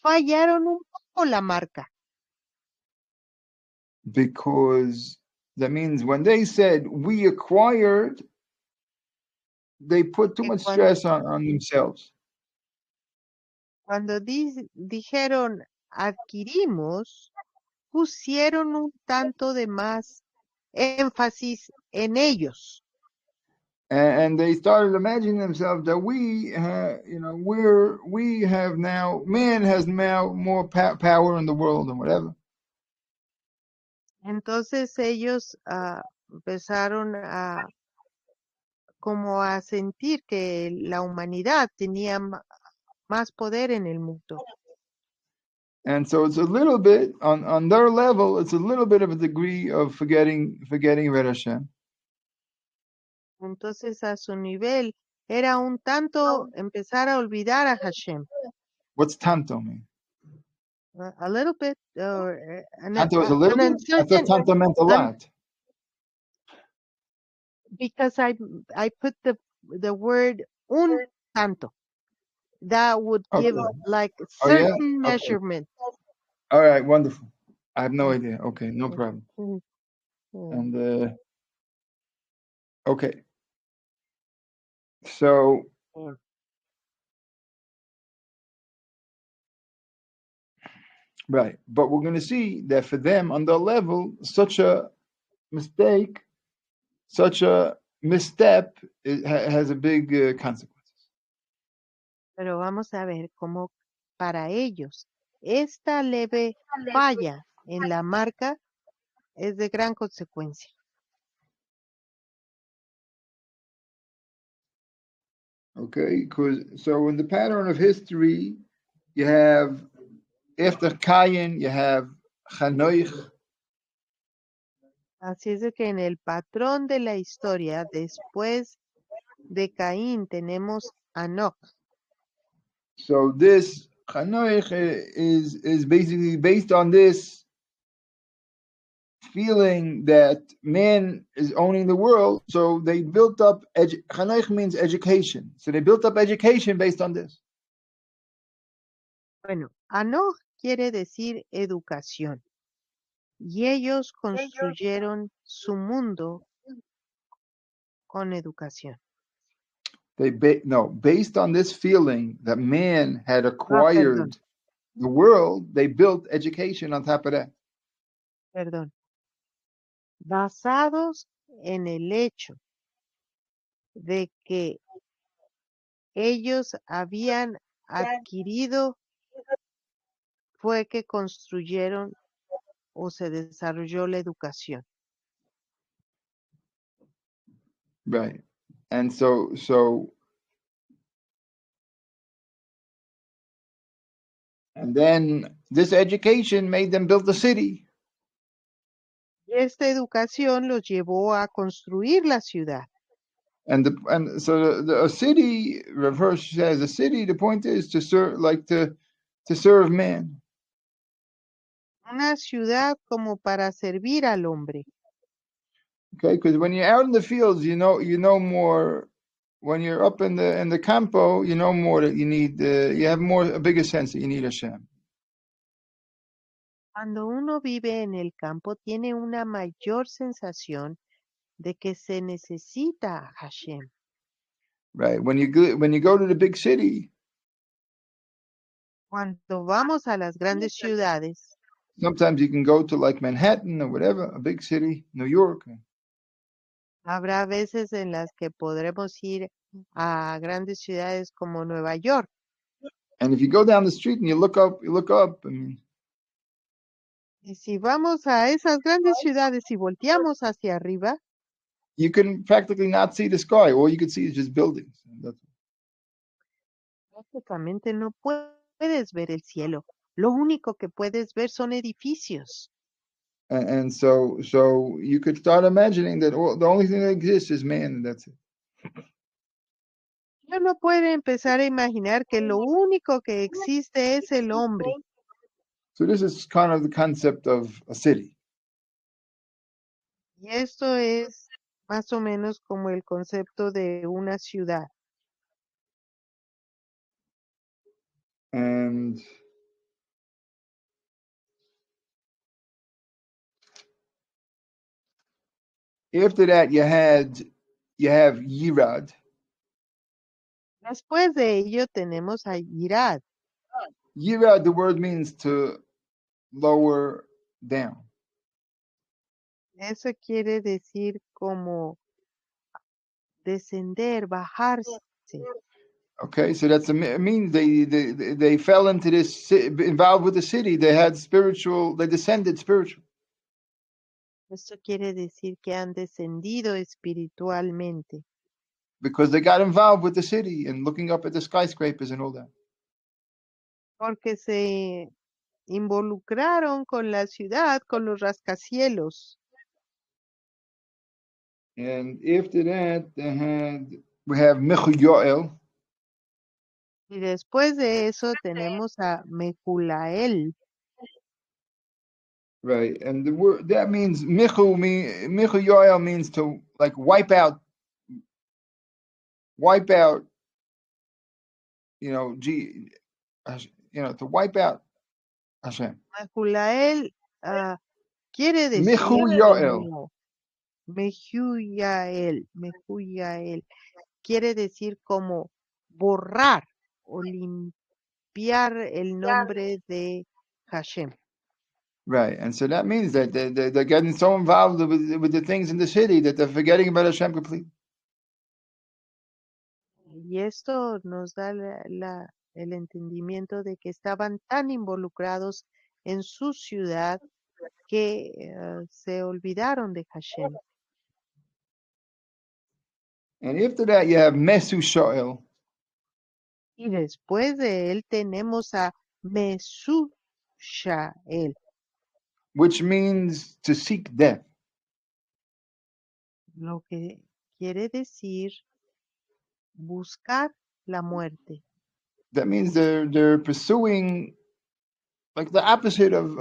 [SPEAKER 1] Fallaron un poco la marca.
[SPEAKER 2] Because that means when they said we acquired, they put too
[SPEAKER 1] Que
[SPEAKER 2] much stress on themselves.
[SPEAKER 1] cuando dijeron adquirimos, pusieron un tanto de más énfasis en ellos.
[SPEAKER 2] And they started imagining themselves that man has now more power in the world and whatever.
[SPEAKER 1] Entonces ellos empezaron como a sentir que la humanidad tenía más poder en el mundo.
[SPEAKER 2] And so it's a little bit on their level. It's a little bit of a degree of forgetting Red Hashem.
[SPEAKER 1] Entonces a su nivel era un tanto empezar a olvidar a Hashem.
[SPEAKER 2] What's tanto mean?
[SPEAKER 1] A little bit, or
[SPEAKER 2] Tanto is a little bit. I thought tanto meant a lot.
[SPEAKER 1] Because I put the word un tanto. That would give like certain measurement.
[SPEAKER 2] All right, wonderful. I have no idea. Okay, no problem. And okay. So right, but we're going to see that for them on their level, such a mistake, such a misstep, has a big consequences.
[SPEAKER 1] Pero vamos a ver cómo para ellos esta leve falla en la marca es de gran consecuencia.
[SPEAKER 2] Okay, so in the pattern of history, you have after Cain, you have Chanoich.
[SPEAKER 1] Así es de que en el patrón de la historia, después de Caín, tenemos a Enoch.
[SPEAKER 2] So this Chanoich is basically based on this feeling that man is owning the world. So they built up, Chanoich means education. So they built up education based on this.
[SPEAKER 1] Bueno, Enoch quiere decir educación. Y ellos construyeron su mundo con educación.
[SPEAKER 2] Based on this feeling that man had acquired the world, they built education on top of that.
[SPEAKER 1] Perdón. Basados en el hecho de que ellos habían adquirido, fue que construyeron o se desarrolló la educación.
[SPEAKER 2] Right. And so and then this education made them build the city.
[SPEAKER 1] Y esta educación los llevó a construir la ciudad.
[SPEAKER 2] And a city, Rav Hirsch says, a city, the point is to serve, like to serve man.
[SPEAKER 1] Una ciudad como para servir al hombre.
[SPEAKER 2] Okay, because when you're out in the fields, you know more. When you're up in the campo, you know more that you need. You have a bigger sense that you need Hashem.
[SPEAKER 1] Cuando uno vive en el campo, tiene una mayor sensación de que se necesita a Hashem.
[SPEAKER 2] Right. When you go to the big city,
[SPEAKER 1] Cuando vamos a las grandes ciudades,
[SPEAKER 2] sometimes you can go to like Manhattan or whatever, a big city, New York.
[SPEAKER 1] habrá veces en las que podremos ir a grandes ciudades como Nueva York.
[SPEAKER 2] And if you go down the street and you look up. I mean,
[SPEAKER 1] Y si vamos a esas grandes ciudades y volteamos hacia arriba,
[SPEAKER 2] you can practically not see the sky. All you can see is just buildings.
[SPEAKER 1] prácticamente no puedes ver el cielo. Lo único que puedes ver son edificios.
[SPEAKER 2] And so you could start imagining that the only thing that exists is man, and that's it.
[SPEAKER 1] Uno puede empezar a imaginar que lo único que existe es el hombre.
[SPEAKER 2] So this is kind of the concept of a city.
[SPEAKER 1] Y esto es más o menos como el concepto de una ciudad.
[SPEAKER 2] And after that, you have Yirad.
[SPEAKER 1] Después de ello tenemos a Irad.
[SPEAKER 2] Yirad, the word means to lower down.
[SPEAKER 1] Eso quiere decir como descender, bajarse.
[SPEAKER 2] Okay, so that's it means they fell into this, involved with the city. They descended spiritual.
[SPEAKER 1] Esto quiere decir que han descendido espiritualmente.
[SPEAKER 2] Because they got involved with the city and looking up at the skyscrapers and all that.
[SPEAKER 1] Porque se involucraron con la ciudad, con los rascacielos.
[SPEAKER 2] And after that, we have Michu Yoel.
[SPEAKER 1] Y después de eso tenemos a Mejulael.
[SPEAKER 2] Right, and the word that means Michu Yoel means to like wipe out. To wipe out Hashem.
[SPEAKER 1] Mejulael quiere
[SPEAKER 2] Michu
[SPEAKER 1] decir
[SPEAKER 2] Yoel.
[SPEAKER 1] como Mehuyael quiere decir como borrar o limpiar el nombre de Hashem.
[SPEAKER 2] Right, and so that means that they're getting so involved with the things in the city that they're forgetting about Hashem completely.
[SPEAKER 1] Y esto nos da el entendimiento de que estaban tan involucrados en su ciudad que se olvidaron de Hashem.
[SPEAKER 2] And after that, you have Mesu Shoel.
[SPEAKER 1] Y después de él tenemos a Mesushael,
[SPEAKER 2] Which means to seek death.
[SPEAKER 1] lo que quiere decir buscar la muerte.
[SPEAKER 2] That means they're pursuing like the opposite of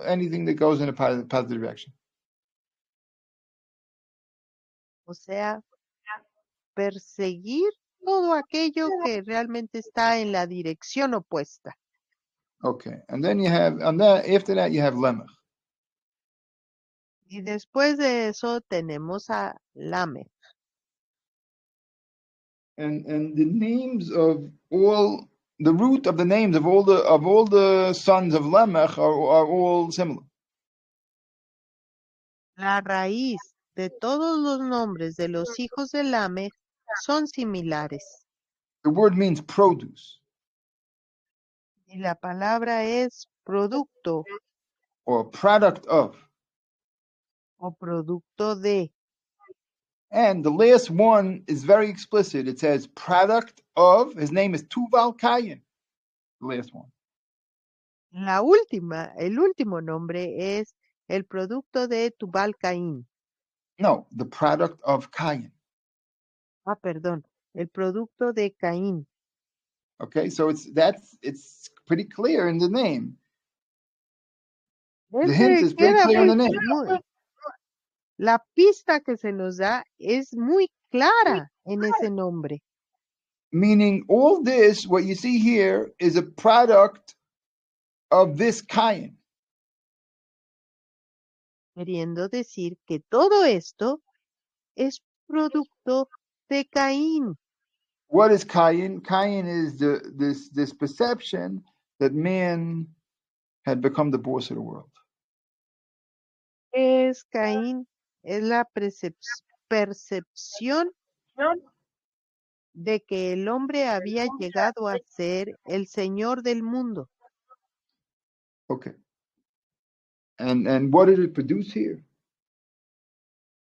[SPEAKER 2] anything that goes in a positive direction.
[SPEAKER 1] O sea, perseguir todo aquello que realmente está en la dirección opuesta.
[SPEAKER 2] Okay, and then after that you have Lemech.
[SPEAKER 1] Y después de eso tenemos a Lamech.
[SPEAKER 2] And the names of all the root of the names of all the sons of Lamech are all similar.
[SPEAKER 1] La raíz de todos los nombres de los hijos de Lamech son similares.
[SPEAKER 2] The word means produce.
[SPEAKER 1] Y la palabra es producto
[SPEAKER 2] Or product of.
[SPEAKER 1] o producto de.
[SPEAKER 2] And the last one is very explicit. It says product of, his name is Tuval Kayin. The last one.
[SPEAKER 1] El último nombre es el producto de Tubal Caín.
[SPEAKER 2] No, the product of Kayin.
[SPEAKER 1] Perdón, el producto de Caín.
[SPEAKER 2] Okay, so it's pretty clear in the name. The hint is pretty clear in the name.
[SPEAKER 1] La pista que se nos da es muy clara en ese nombre.
[SPEAKER 2] Meaning all this, what you see here, is a product of this Kayin.
[SPEAKER 1] Queriendo decir que todo esto es producto de Caín.
[SPEAKER 2] What is Kayin? Kayin is this perception that man had become the boss of the world.
[SPEAKER 1] Es Caín, es la percepción de que el hombre había llegado a ser el señor del mundo.
[SPEAKER 2] Okay. And what did it produce here?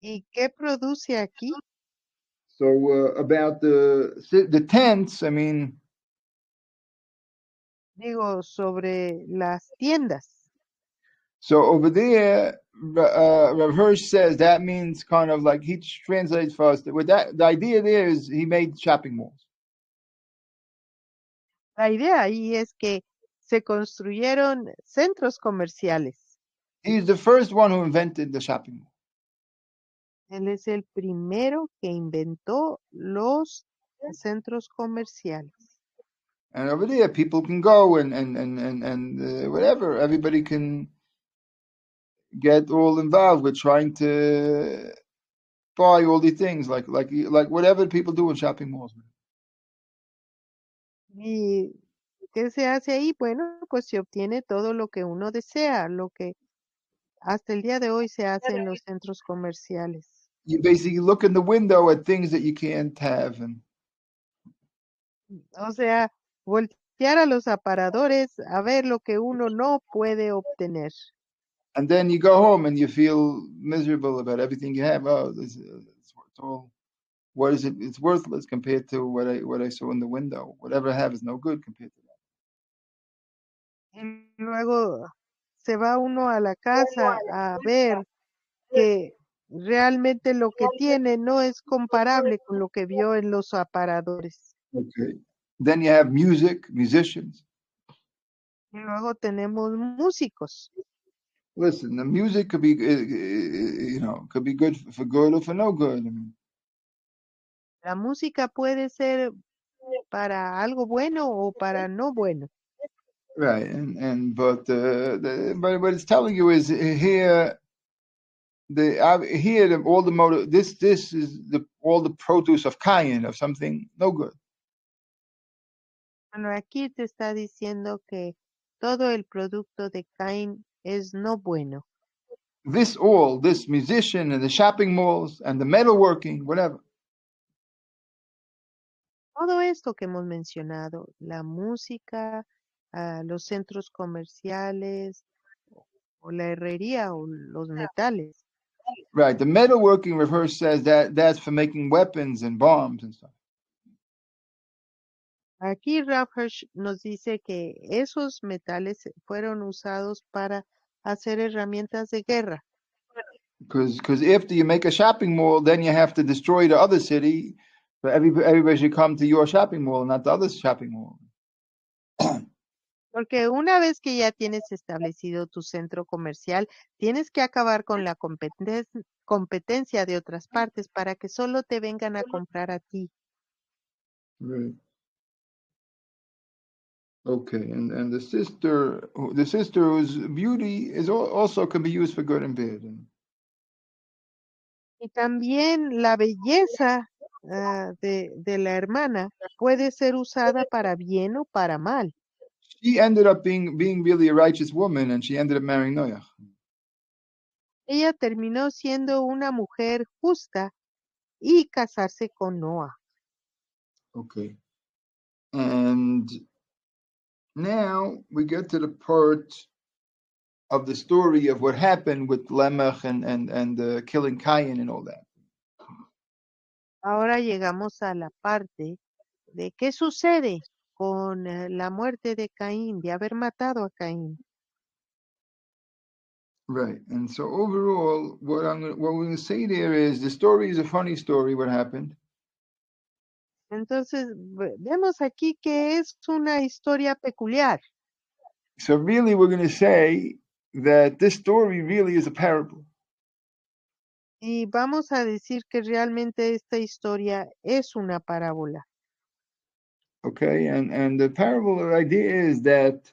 [SPEAKER 1] ¿Y qué produce aquí?
[SPEAKER 2] So about the tents, I mean.
[SPEAKER 1] Digo, sobre las tiendas.
[SPEAKER 2] So over there, Rav Hirsch says that means kind of like he translates for us. With that, the idea there is he made shopping malls.
[SPEAKER 1] La idea ahí es que se construyeron centros comerciales.
[SPEAKER 2] He's the first one who invented the shopping mall.
[SPEAKER 1] Él es el primero que inventó los centros comerciales.
[SPEAKER 2] And over there, people can go and whatever. Everybody can get all involved with trying to buy all the things like whatever people do in shopping malls.
[SPEAKER 1] ¿Y qué se hace ahí? Bueno, pues se obtiene todo lo que uno desea, lo que hasta el día de hoy se hace en los centros comerciales.
[SPEAKER 2] You basically look in the window at things that you can't have.
[SPEAKER 1] O sea, voltear a los aparadores a ver lo que uno no puede obtener.
[SPEAKER 2] And then you go home and you feel miserable about everything you have. Oh, it's all, what is it? It's worthless compared to what I saw in the window. Whatever I have is no good compared to that.
[SPEAKER 1] Y luego se va uno a la casa a ver que realmente lo que tiene no es comparable con lo que vio en los aparadores.
[SPEAKER 2] Okay. Then you have musicians.
[SPEAKER 1] Y luego tenemos músicos.
[SPEAKER 2] Listen, the music could be, could be good for good or for no good. I mean.
[SPEAKER 1] La música puede ser para algo bueno o para no bueno.
[SPEAKER 2] Right, but what it's telling you is here. All the motive. This is all the produce of Cain, of something no good.
[SPEAKER 1] Bueno, aquí te está diciendo que todo el producto de Caín es no bueno.
[SPEAKER 2] This musician and the shopping malls and the metalworking, whatever.
[SPEAKER 1] Todo esto que hemos mencionado, la música, los centros comerciales, o la herrería o los metales.
[SPEAKER 2] Right, the metalworking, reverse says that's for making weapons and bombs and stuff.
[SPEAKER 1] Aquí Rav Hirsch nos dice que esos metales fueron usados para hacer herramientas de guerra.
[SPEAKER 2] Because after you make a shopping mall, then you have to destroy the other city. But everybody should come to your shopping mall, not the other shopping mall.
[SPEAKER 1] Porque una vez que ya tienes establecido tu centro comercial, tienes que acabar con la competencia de otras partes para que solo te vengan a comprar a ti.
[SPEAKER 2] Right. Okay, and the sister whose beauty is also can be used for good and bad.
[SPEAKER 1] Y también la belleza de la hermana puede ser usada para bien o para mal.
[SPEAKER 2] She ended up being really a righteous woman, and she ended up marrying Noach.
[SPEAKER 1] Ella terminó siendo una mujer justa y casarse con Noah.
[SPEAKER 2] Okay, and now we get to the part of the story of what happened with Lemech and killing Cain and all that.
[SPEAKER 1] Ahora llegamos a la parte de qué sucede con la muerte de Caín, de haber matado a Caín.
[SPEAKER 2] Right. And so overall, what we're going to say there is the story is a funny story, what happened.
[SPEAKER 1] Entonces, vemos aquí que es una historia peculiar.
[SPEAKER 2] So really, we're going to say that this story really is a parable.
[SPEAKER 1] Y vamos a decir que realmente esta historia es una parábola.
[SPEAKER 2] Okay, and the parable idea is that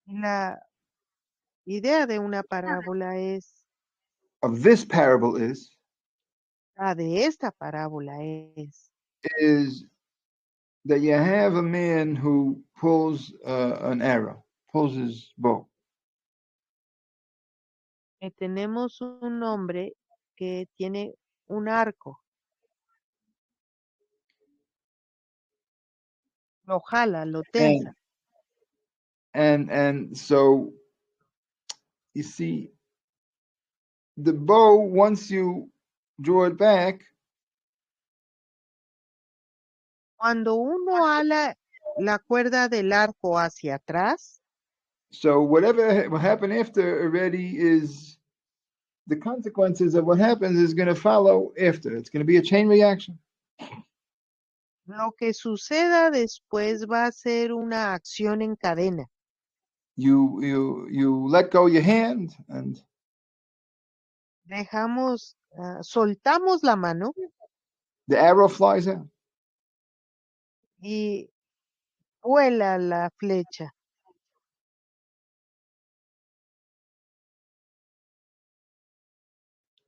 [SPEAKER 1] La idea de una parábola es,
[SPEAKER 2] of this parable
[SPEAKER 1] de esta parábola
[SPEAKER 2] is that you have a man who pulls an arrow, pulls his bow.
[SPEAKER 1] que tenemos un hombre que tiene un arco, lo jala, lo tensa.
[SPEAKER 2] And so you see the bow, once you draw it back,
[SPEAKER 1] Cuando uno ala la cuerda del arco hacia atrás,
[SPEAKER 2] so whatever will happen after already is the consequences of what happens is going to follow after. It's going to be a chain reaction.
[SPEAKER 1] lo que suceda después va a ser una acción en cadena.
[SPEAKER 2] You let go your hand and
[SPEAKER 1] Soltamos la mano
[SPEAKER 2] the arrow flies out.
[SPEAKER 1] y vuela la flecha.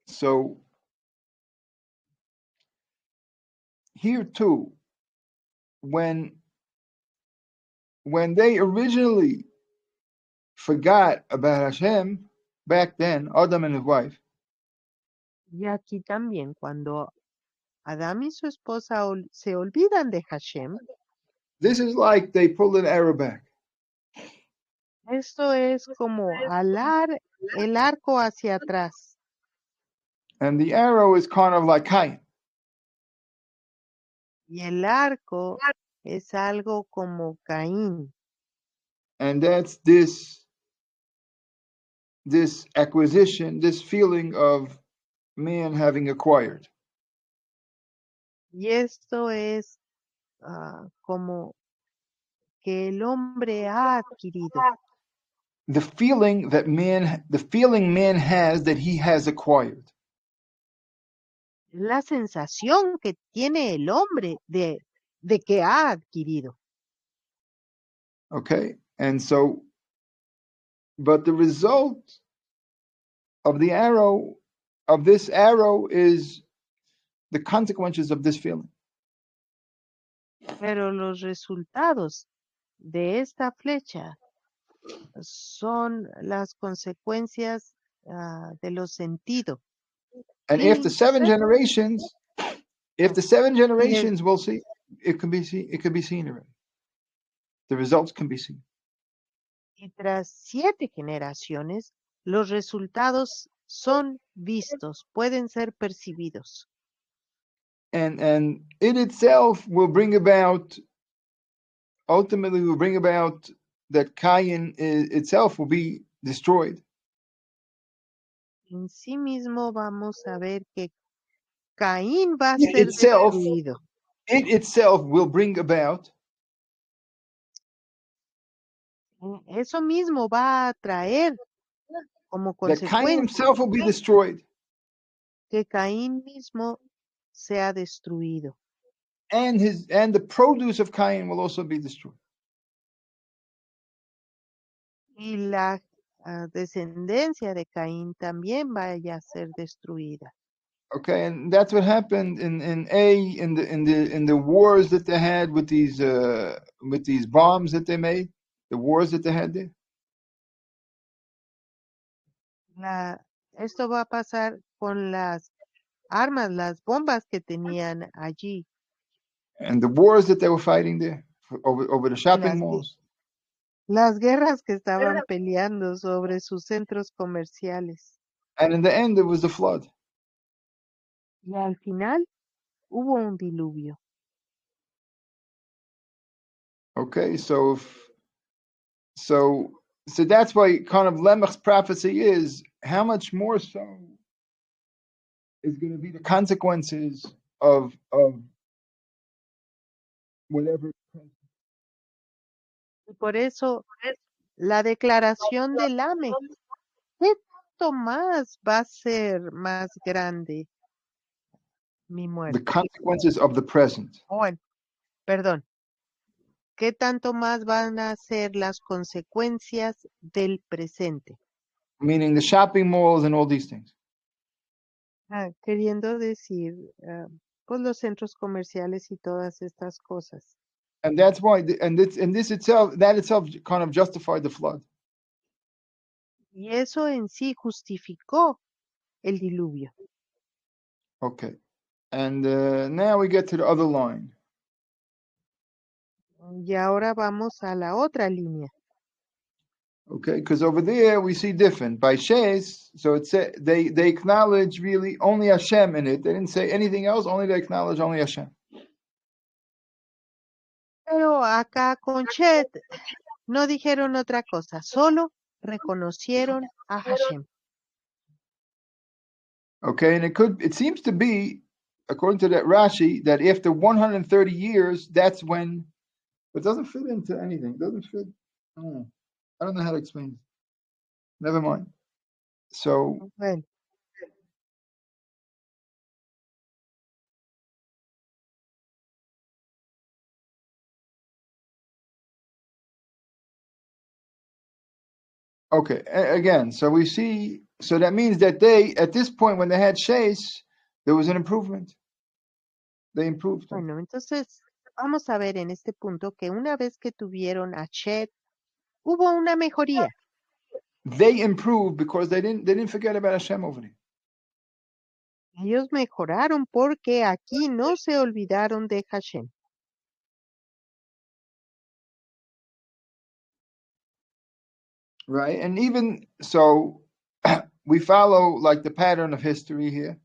[SPEAKER 2] So here too, when they originally forgot about Hashem back then, Adam and his wife,
[SPEAKER 1] Y aquí también, cuando Adán y su esposa se olvidan de Hashem,
[SPEAKER 2] this is like they pulled an arrow back.
[SPEAKER 1] esto es como alar el arco hacia atrás.
[SPEAKER 2] And the arrow is kind of like Cain.
[SPEAKER 1] Y el arco es algo como Caín.
[SPEAKER 2] And that's this acquisition, this feeling of man having acquired.
[SPEAKER 1] Y esto es como que el hombre ha adquirido.
[SPEAKER 2] The feeling man has that he has acquired.
[SPEAKER 1] La sensación que tiene el hombre de que ha adquirido.
[SPEAKER 2] Okay? And so, but the result of this arrow is the consequences of this feeling.
[SPEAKER 1] Pero los resultados de esta flecha son las consecuencias de los sentidos.
[SPEAKER 2] And after 7 generations, we'll see it could be seen already. The results can be seen.
[SPEAKER 1] Y tras 7 generaciones, los resultados son vistos, pueden ser percibidos.
[SPEAKER 2] And it itself will bring about, ultimately will bring about that Cain itself will be destroyed.
[SPEAKER 1] En sí mismo vamos a ver que Caín va a ser destruido.
[SPEAKER 2] It itself will bring about.
[SPEAKER 1] Eso mismo va a traer como
[SPEAKER 2] That Cain
[SPEAKER 1] consecuencia
[SPEAKER 2] himself will be destroyed.
[SPEAKER 1] que Caín mismo sea destruido.
[SPEAKER 2] And the produce of Cain will also be destroyed.
[SPEAKER 1] Y la descendencia de Caín también vaya a ser destruida.
[SPEAKER 2] Okay, and that's what happened in the wars that they had with these bombs that they made, the wars that they had there.
[SPEAKER 1] Esto va a pasar con las armas, las bombas que tenían allí.
[SPEAKER 2] And the wars that they were fighting there over the shopping malls.
[SPEAKER 1] Las guerras que estaban peleando sobre sus centros comerciales.
[SPEAKER 2] And in the end, there was the flood.
[SPEAKER 1] Y al final hubo un diluvio.
[SPEAKER 2] Okay, so that's why kind of Lemech's prophecy is how much more so is going to be the consequences of whatever.
[SPEAKER 1] Y por eso la declaración de Lamech, ¿qué tanto más va a ser más grande mi
[SPEAKER 2] The
[SPEAKER 1] muerte?
[SPEAKER 2] consequences of the present.
[SPEAKER 1] Bueno, perdón. ¿Qué tanto más van a ser las consecuencias del presente?
[SPEAKER 2] Meaning the shopping malls and all these things.
[SPEAKER 1] Queriendo decir, pues los centros comerciales y todas estas cosas.
[SPEAKER 2] And that's why, that itself kind of justified the flood.
[SPEAKER 1] Y eso en sí justificó el diluvio.
[SPEAKER 2] Okay. And now we get to the other line.
[SPEAKER 1] Y ahora vamos a la otra línea.
[SPEAKER 2] Okay, because over there we see different. By Shes, so it said they acknowledge really only Hashem in it. They didn't say anything else, only they acknowledge only Hashem.
[SPEAKER 1] Pero acá con Chet no dijeron otra cosa, solo reconocieron a Hashem.
[SPEAKER 2] Okay, and it seems to be, according to that Rashi, that after 130 years, that's when it doesn't fit into anything. It doesn't fit. I don't know how to explain it. Never mind. So
[SPEAKER 1] Bueno,
[SPEAKER 2] okay, again, so we see, so that means that they, at this point, when they had Shase, there was an improvement. They improved.
[SPEAKER 1] bueno, entonces vamos a ver en este punto que una vez que tuvieron a Chet, hubo una mejoría.
[SPEAKER 2] They improved because they didn't forget about Hashem over there.
[SPEAKER 1] Ellos mejoraron porque aquí no se olvidaron de Hashem.
[SPEAKER 2] Right, and even so, we follow like the pattern of history here.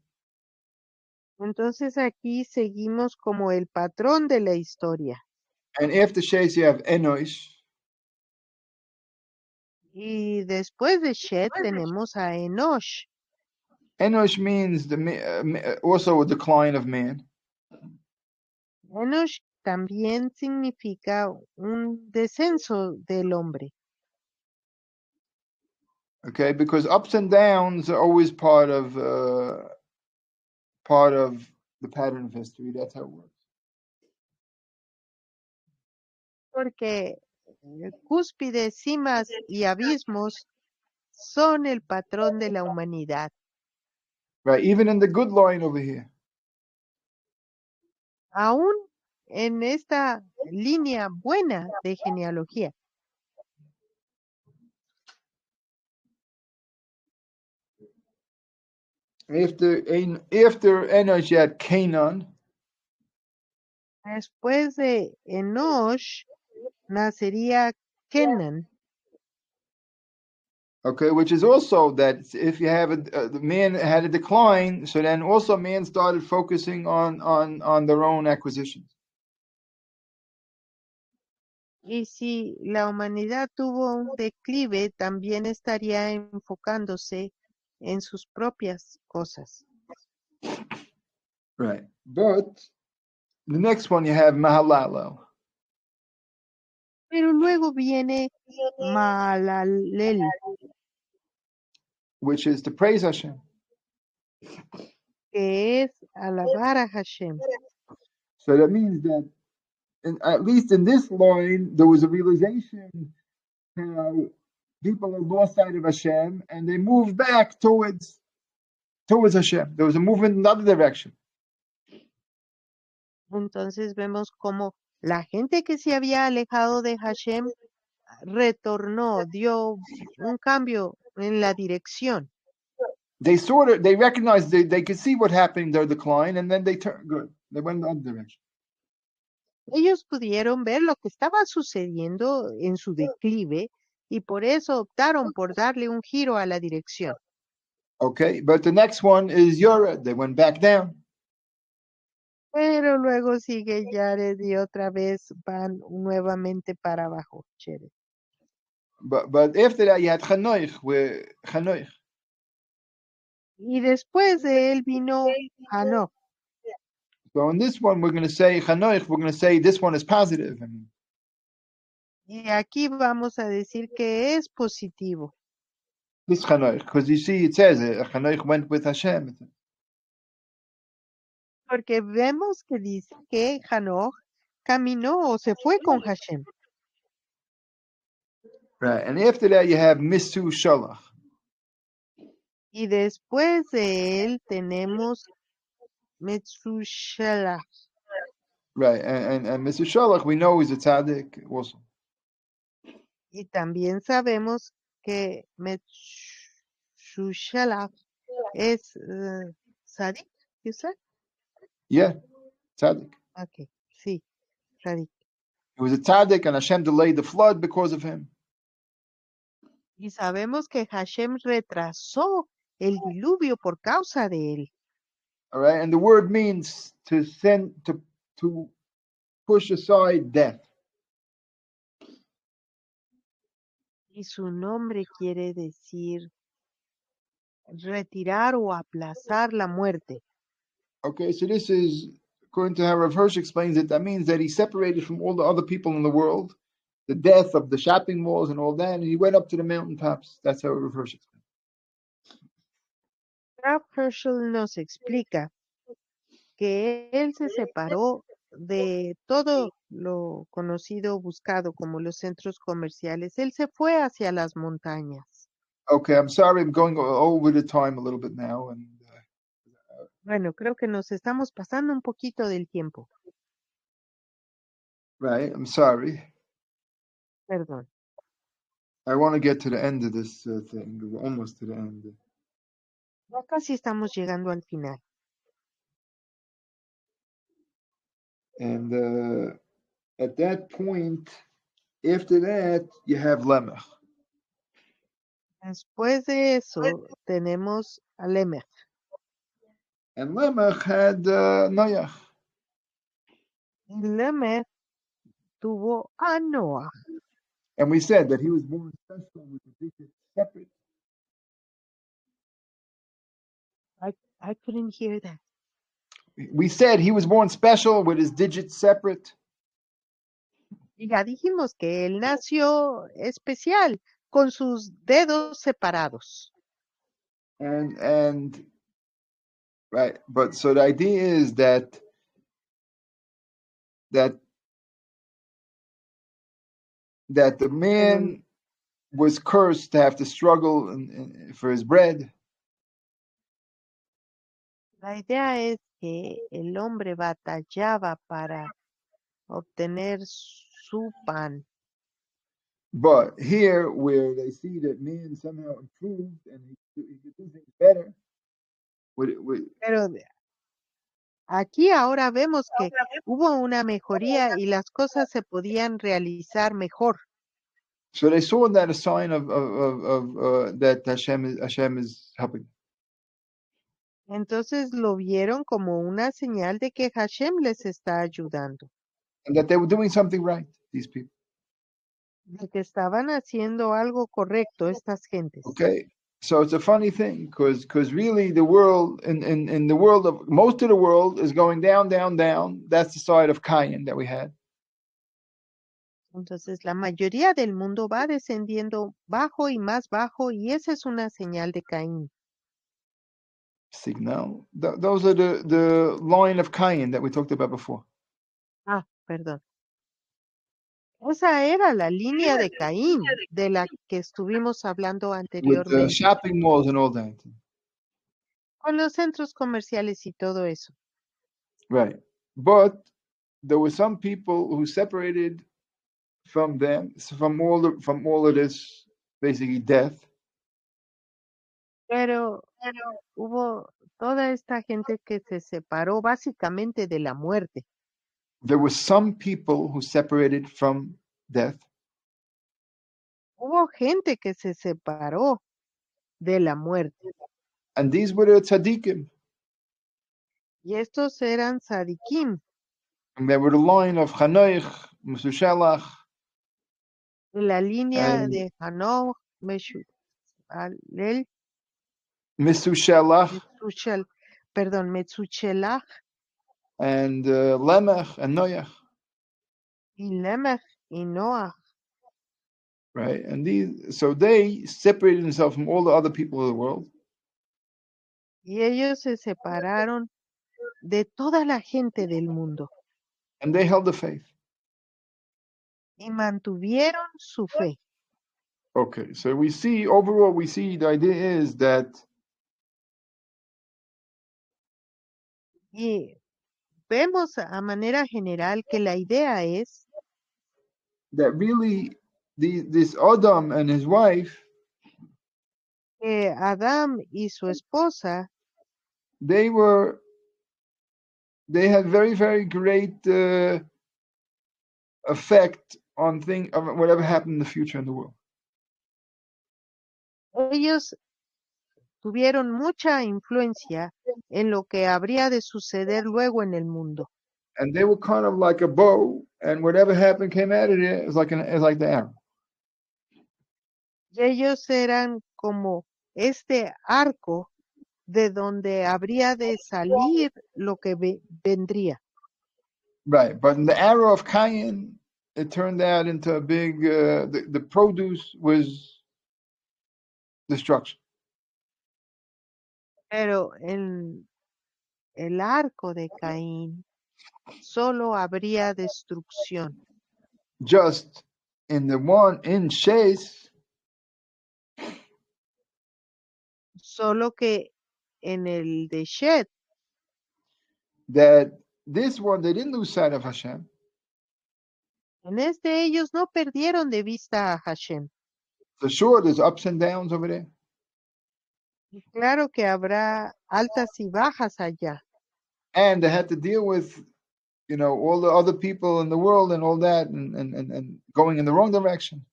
[SPEAKER 1] Entonces aquí seguimos como el patrón de la historia.
[SPEAKER 2] And after Shase, you have Enosh.
[SPEAKER 1] Y después de Shet tenemos a Enosh.
[SPEAKER 2] Enosh means also a decline of man.
[SPEAKER 1] Enosh también significa un descenso del hombre.
[SPEAKER 2] Okay, because ups and downs are always part of the pattern of history. That's how it works.
[SPEAKER 1] Porque cúspides, cimas y abismos son el patrón de la humanidad.
[SPEAKER 2] Right, even in the good line over here.
[SPEAKER 1] Aún en esta línea buena de genealogía.
[SPEAKER 2] After Enosh, you had Canaan.
[SPEAKER 1] Después de Enosh nacería Kenan.
[SPEAKER 2] Okay, which is also that if you have the man had a decline, so then also man started focusing on their own acquisitions.
[SPEAKER 1] Y si la humanidad tuvo un declive, también estaría enfocándose en sus propias cosas.
[SPEAKER 2] Right, but the next one you have Mahalalel.
[SPEAKER 1] Pero luego viene Mahalalel,
[SPEAKER 2] which is to praise Hashem.
[SPEAKER 1] que es alabar a Hashem.
[SPEAKER 2] So that means that, at least in this line, there was a realization how people have lost sight of Hashem and they moved back towards Hashem. There was a movement in the other direction.
[SPEAKER 1] Entonces vemos cómo la gente que se había alejado de Hashem retornó, dio un cambio en la dirección.
[SPEAKER 2] They recognized, they could see what happened in their decline, and then they turned good. They went in the other direction.
[SPEAKER 1] Ellos pudieron ver lo que estaba sucediendo en su declive y por eso optaron por darle un giro a la dirección.
[SPEAKER 2] Okay, but the next one is Yored. They went back down.
[SPEAKER 1] Pero luego sigue Jared y otra vez van nuevamente para abajo. Chévere.
[SPEAKER 2] But after that, you had Chanoich, where Chanoich.
[SPEAKER 1] Y después de él vino Hanoch.
[SPEAKER 2] So in this one, we're going to say Chanoich. We're going to say this one is positive.
[SPEAKER 1] Y aquí vamos a decir que es positivo.
[SPEAKER 2] This Chanoich, because you see, it says Chanoich went with Hashem.
[SPEAKER 1] Porque vemos que dice que Hanoch caminó o se fue con Hashem.
[SPEAKER 2] Right, and after that, you have Misu Shalach.
[SPEAKER 1] Y después de él tenemos Metzushela.
[SPEAKER 2] Right, and Misu Shalach, we know is a tzaddik also.
[SPEAKER 1] Y también sabemos que Metzushela es Sadik, you said?
[SPEAKER 2] Yeah, tzaddik.
[SPEAKER 1] Okay, sí, Sadik.
[SPEAKER 2] He was a tzaddik, and Hashem delayed the flood because of him.
[SPEAKER 1] Y sabemos que Hashem retrasó el diluvio por causa de él.
[SPEAKER 2] All right, and the word means to send to push aside death.
[SPEAKER 1] Y su nombre quiere decir retirar o aplazar la muerte.
[SPEAKER 2] Okay, so this is according to how Rav Hirsch explains it. That means that he separated from all the other people in the world, the death of the shopping malls and all that, and he went up to the mountaintops. That's how Rav Hirsch explains.
[SPEAKER 1] Rav Herschel nos explica que él se separó de todo lo conocido, buscado como los centros comerciales. Él se fue hacia las montañas.
[SPEAKER 2] Okay, I'm sorry, I'm going over the time a little bit now, and
[SPEAKER 1] Bueno, creo que nos estamos pasando un poquito del tiempo.
[SPEAKER 2] right, I'm sorry.
[SPEAKER 1] Perdón.
[SPEAKER 2] I want to get to the end of this thing. We're almost to the end.
[SPEAKER 1] Ya casi estamos llegando al final.
[SPEAKER 2] And at that point, after that, you have Lemech.
[SPEAKER 1] Después de eso tenemos a Lemech.
[SPEAKER 2] And Lemech had Noach.
[SPEAKER 1] Y Lemech tuvo a Noah.
[SPEAKER 2] And we said that he was born special with the digits separate.
[SPEAKER 1] I couldn't hear that.
[SPEAKER 2] We said he was born special with his digits separate.
[SPEAKER 1] Y ya dijimos que él nació especial con sus dedos separados.
[SPEAKER 2] And right, but so the idea is that the man was cursed to have to struggle for his bread.
[SPEAKER 1] La idea es que el hombre batallaba para obtener su pan.
[SPEAKER 2] But here, where they see that man somehow improved and he could do things better,
[SPEAKER 1] Pero aquí ahora vemos que hubo una mejoría y las cosas se podían realizar mejor.
[SPEAKER 2] so they saw that a sign of that Hashem is helping.
[SPEAKER 1] Entonces lo vieron como una señal de que Hashem les está ayudando,
[SPEAKER 2] And that they were doing something right, these people.
[SPEAKER 1] de que estaban haciendo algo correcto estas gentes.
[SPEAKER 2] Okay, so it's a funny thing because really the world in the world of most of the world is going down, down, down. That's the side of Cain that we had.
[SPEAKER 1] Entonces la mayoría del mundo va descendiendo bajo y más bajo y esa es una señal de Caín.
[SPEAKER 2] Signal. Those are the line of Cain that we talked about before.
[SPEAKER 1] Ah, perdón. Esa era la línea de Caín de la que estuvimos hablando
[SPEAKER 2] With the
[SPEAKER 1] anteriormente,
[SPEAKER 2] shopping malls and all that.
[SPEAKER 1] con los centros comerciales y todo eso.
[SPEAKER 2] Right. But there were some people who separated from them, from all of this, basically death.
[SPEAKER 1] Pero hubo toda esta gente que se separó básicamente de la muerte.
[SPEAKER 2] There were some people who separated from death.
[SPEAKER 1] Hubo gente que se separó de la muerte.
[SPEAKER 2] And these were the tzaddikim.
[SPEAKER 1] Y estos eran Sadikim,
[SPEAKER 2] And they were the line of Chanoich, Mesushelach,
[SPEAKER 1] de la línea
[SPEAKER 2] and
[SPEAKER 1] de Hanoch, Alel,
[SPEAKER 2] Mesushelach,
[SPEAKER 1] Metzushel, perdón, Metzuchelach
[SPEAKER 2] and Lemech, and Noach,
[SPEAKER 1] y Lemech y Noah.
[SPEAKER 2] right? And so they separated themselves from all the other people of the world,
[SPEAKER 1] Y ellos se separaron de toda la gente del mundo
[SPEAKER 2] and they held the faith.
[SPEAKER 1] y mantuvieron su fe.
[SPEAKER 2] Okay, so overall, we see the idea is that
[SPEAKER 1] Y vemos a manera general que la idea es
[SPEAKER 2] really this Adam and his wife,
[SPEAKER 1] que Adán y su esposa,
[SPEAKER 2] they had very, very great effect on whatever happened in the future in the world.
[SPEAKER 1] ellos tuvieron mucha influencia en lo que habría de suceder luego en el mundo.
[SPEAKER 2] And they were kind of like a bow, and whatever happened came out of it. It's like the arrow.
[SPEAKER 1] Y ellos eran como este arco de donde habría de salir lo que vendría.
[SPEAKER 2] Right, but in the arrow of Cain, it turned out into a big. The produce was destruction.
[SPEAKER 1] Pero en el arco de Caín solo habría destrucción.
[SPEAKER 2] Just in the one in Shes,
[SPEAKER 1] Solo que en el de Shed,
[SPEAKER 2] that this one they didn't lose sight of Hashem.
[SPEAKER 1] en este ellos no perdieron de vista a Hashem.
[SPEAKER 2] For sure, there's ups and downs over there.
[SPEAKER 1] Y claro que habrá altas y bajas allá.
[SPEAKER 2] And they had to deal with, all the other people in the world and all that, and going in the wrong direction.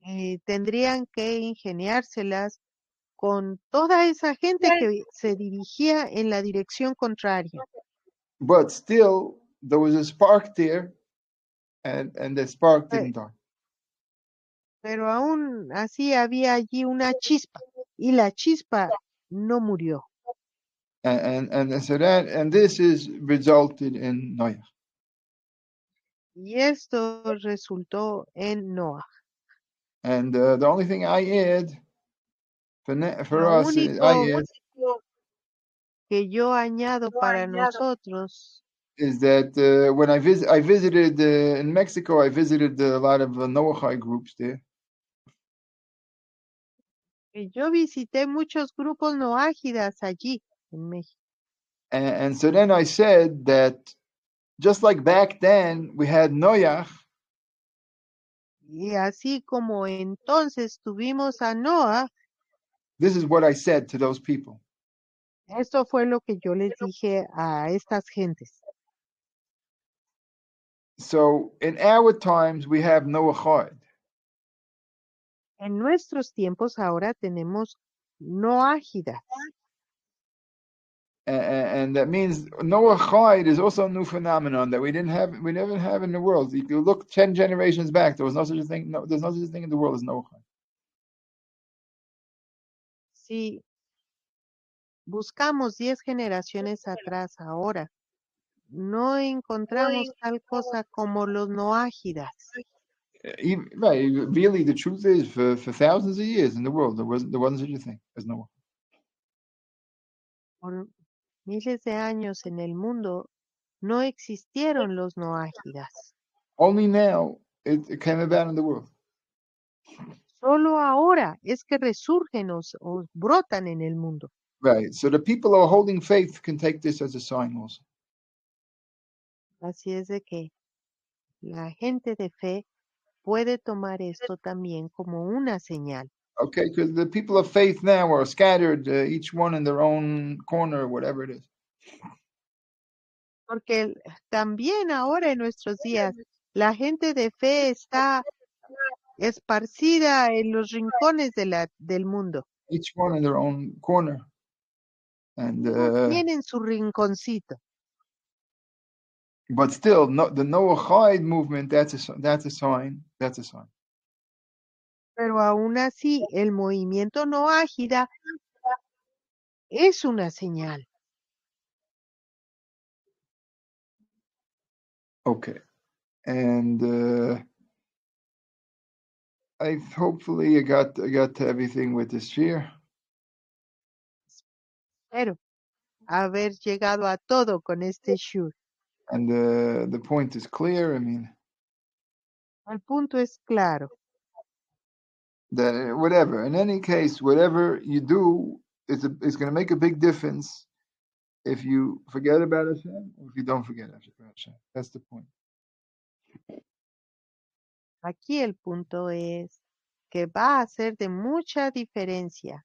[SPEAKER 1] Y tendrían que ingeniárselas con toda esa gente que se dirigía en la dirección contraria.
[SPEAKER 2] But still, there was a spark there, and the spark didn't die.
[SPEAKER 1] Pero aún así había allí una chispa y la chispa no murió.
[SPEAKER 2] And so this is resulted in Noach.
[SPEAKER 1] Y esto resultó en Noah.
[SPEAKER 2] And the only thing I add for
[SPEAKER 1] Lo
[SPEAKER 2] us,
[SPEAKER 1] único que yo añado para nosotros
[SPEAKER 2] is that when I visited in Mexico, I visited a lot of Noachide groups there.
[SPEAKER 1] que yo visité muchos grupos noágidas allí en México.
[SPEAKER 2] And so then I said that just like back then we had Noach,
[SPEAKER 1] Y así como entonces tuvimos a Noah,
[SPEAKER 2] this is what I said to those people.
[SPEAKER 1] esto fue lo que yo les dije a estas gentes.
[SPEAKER 2] So in our times we have Noachide.
[SPEAKER 1] En nuestros tiempos ahora tenemos noágidas.
[SPEAKER 2] And that means Noachide is also a new phenomenon that we never have in the world. If you look 10 generations back, there was no such a thing. No, there's no such a thing in the world as Noachide.
[SPEAKER 1] Si buscamos 10 generaciones atrás ahora, no encontramos tal cosa como los noágidas.
[SPEAKER 2] Right, really, the truth is, for thousands of years in the world, there wasn't such a thing as Noah.
[SPEAKER 1] Por miles de años en el mundo no existieron los noágidas.
[SPEAKER 2] Only now it came about in the world.
[SPEAKER 1] Solo ahora es que resurgen o brotan en el mundo.
[SPEAKER 2] Right. So the people who are holding faith can take this as a sign also.
[SPEAKER 1] Así es de que la gente de fe puede tomar esto también como una señal.
[SPEAKER 2] Okay, because the people of faith now are scattered, each one in their own corner, whatever it is.
[SPEAKER 1] Porque también ahora en nuestros días la gente de fe está esparcida en los rincones del mundo.
[SPEAKER 2] Each one in their own corner. And
[SPEAKER 1] Tienen su rinconcito.
[SPEAKER 2] but still, the Noahide movement, that's a sign. That's a sign.
[SPEAKER 1] Pero aún así, el movimiento no ágida es una señal.
[SPEAKER 2] Okay. And hopefully I got to everything with this Shiur.
[SPEAKER 1] Pero haber llegado a todo con este Shur.
[SPEAKER 2] And the point is clear. I mean,
[SPEAKER 1] El punto es claro.
[SPEAKER 2] that whatever, in any case, whatever you do is going to make a big difference if you forget about Hashem or if you don't forget about Hashem. That's the point.
[SPEAKER 1] Aquí el punto es que va a hacer de mucha diferencia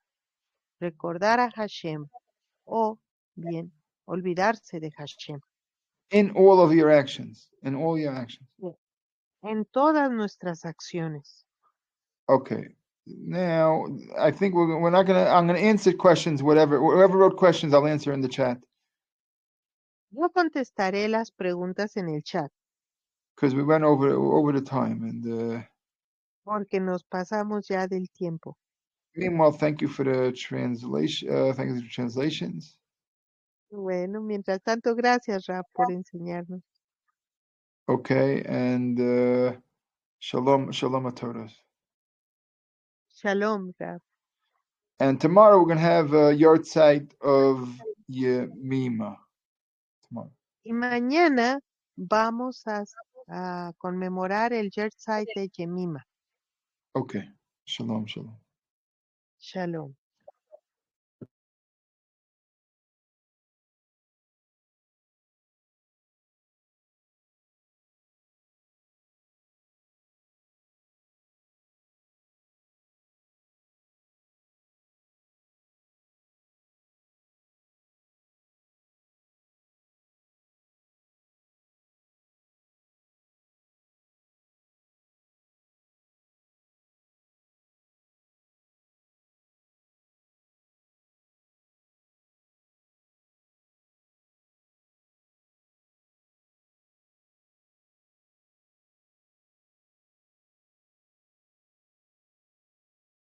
[SPEAKER 1] recordar a Hashem o bien olvidarse de Hashem.
[SPEAKER 2] In all of your actions. In all your actions.
[SPEAKER 1] En todas nuestras acciones.
[SPEAKER 2] Okay. Now, I think we're not going to, I'm going to answer questions, whoever wrote questions, I'll answer in the chat.
[SPEAKER 1] Yo contestaré las preguntas en el chat.
[SPEAKER 2] Because we went over the time. And
[SPEAKER 1] porque nos pasamos ya del tiempo.
[SPEAKER 2] meanwhile, thank you for the translation. Thank you for the translations.
[SPEAKER 1] Bueno, mientras tanto, gracias, Rab, por enseñarnos.
[SPEAKER 2] Okay, and shalom a todos.
[SPEAKER 1] Shalom, Rab.
[SPEAKER 2] And tomorrow we're going to have a yard site of Yemima. Tomorrow.
[SPEAKER 1] Y mañana vamos a conmemorar el Yahrzeit de Yemima.
[SPEAKER 2] Okay. Shalom.
[SPEAKER 1] Shalom.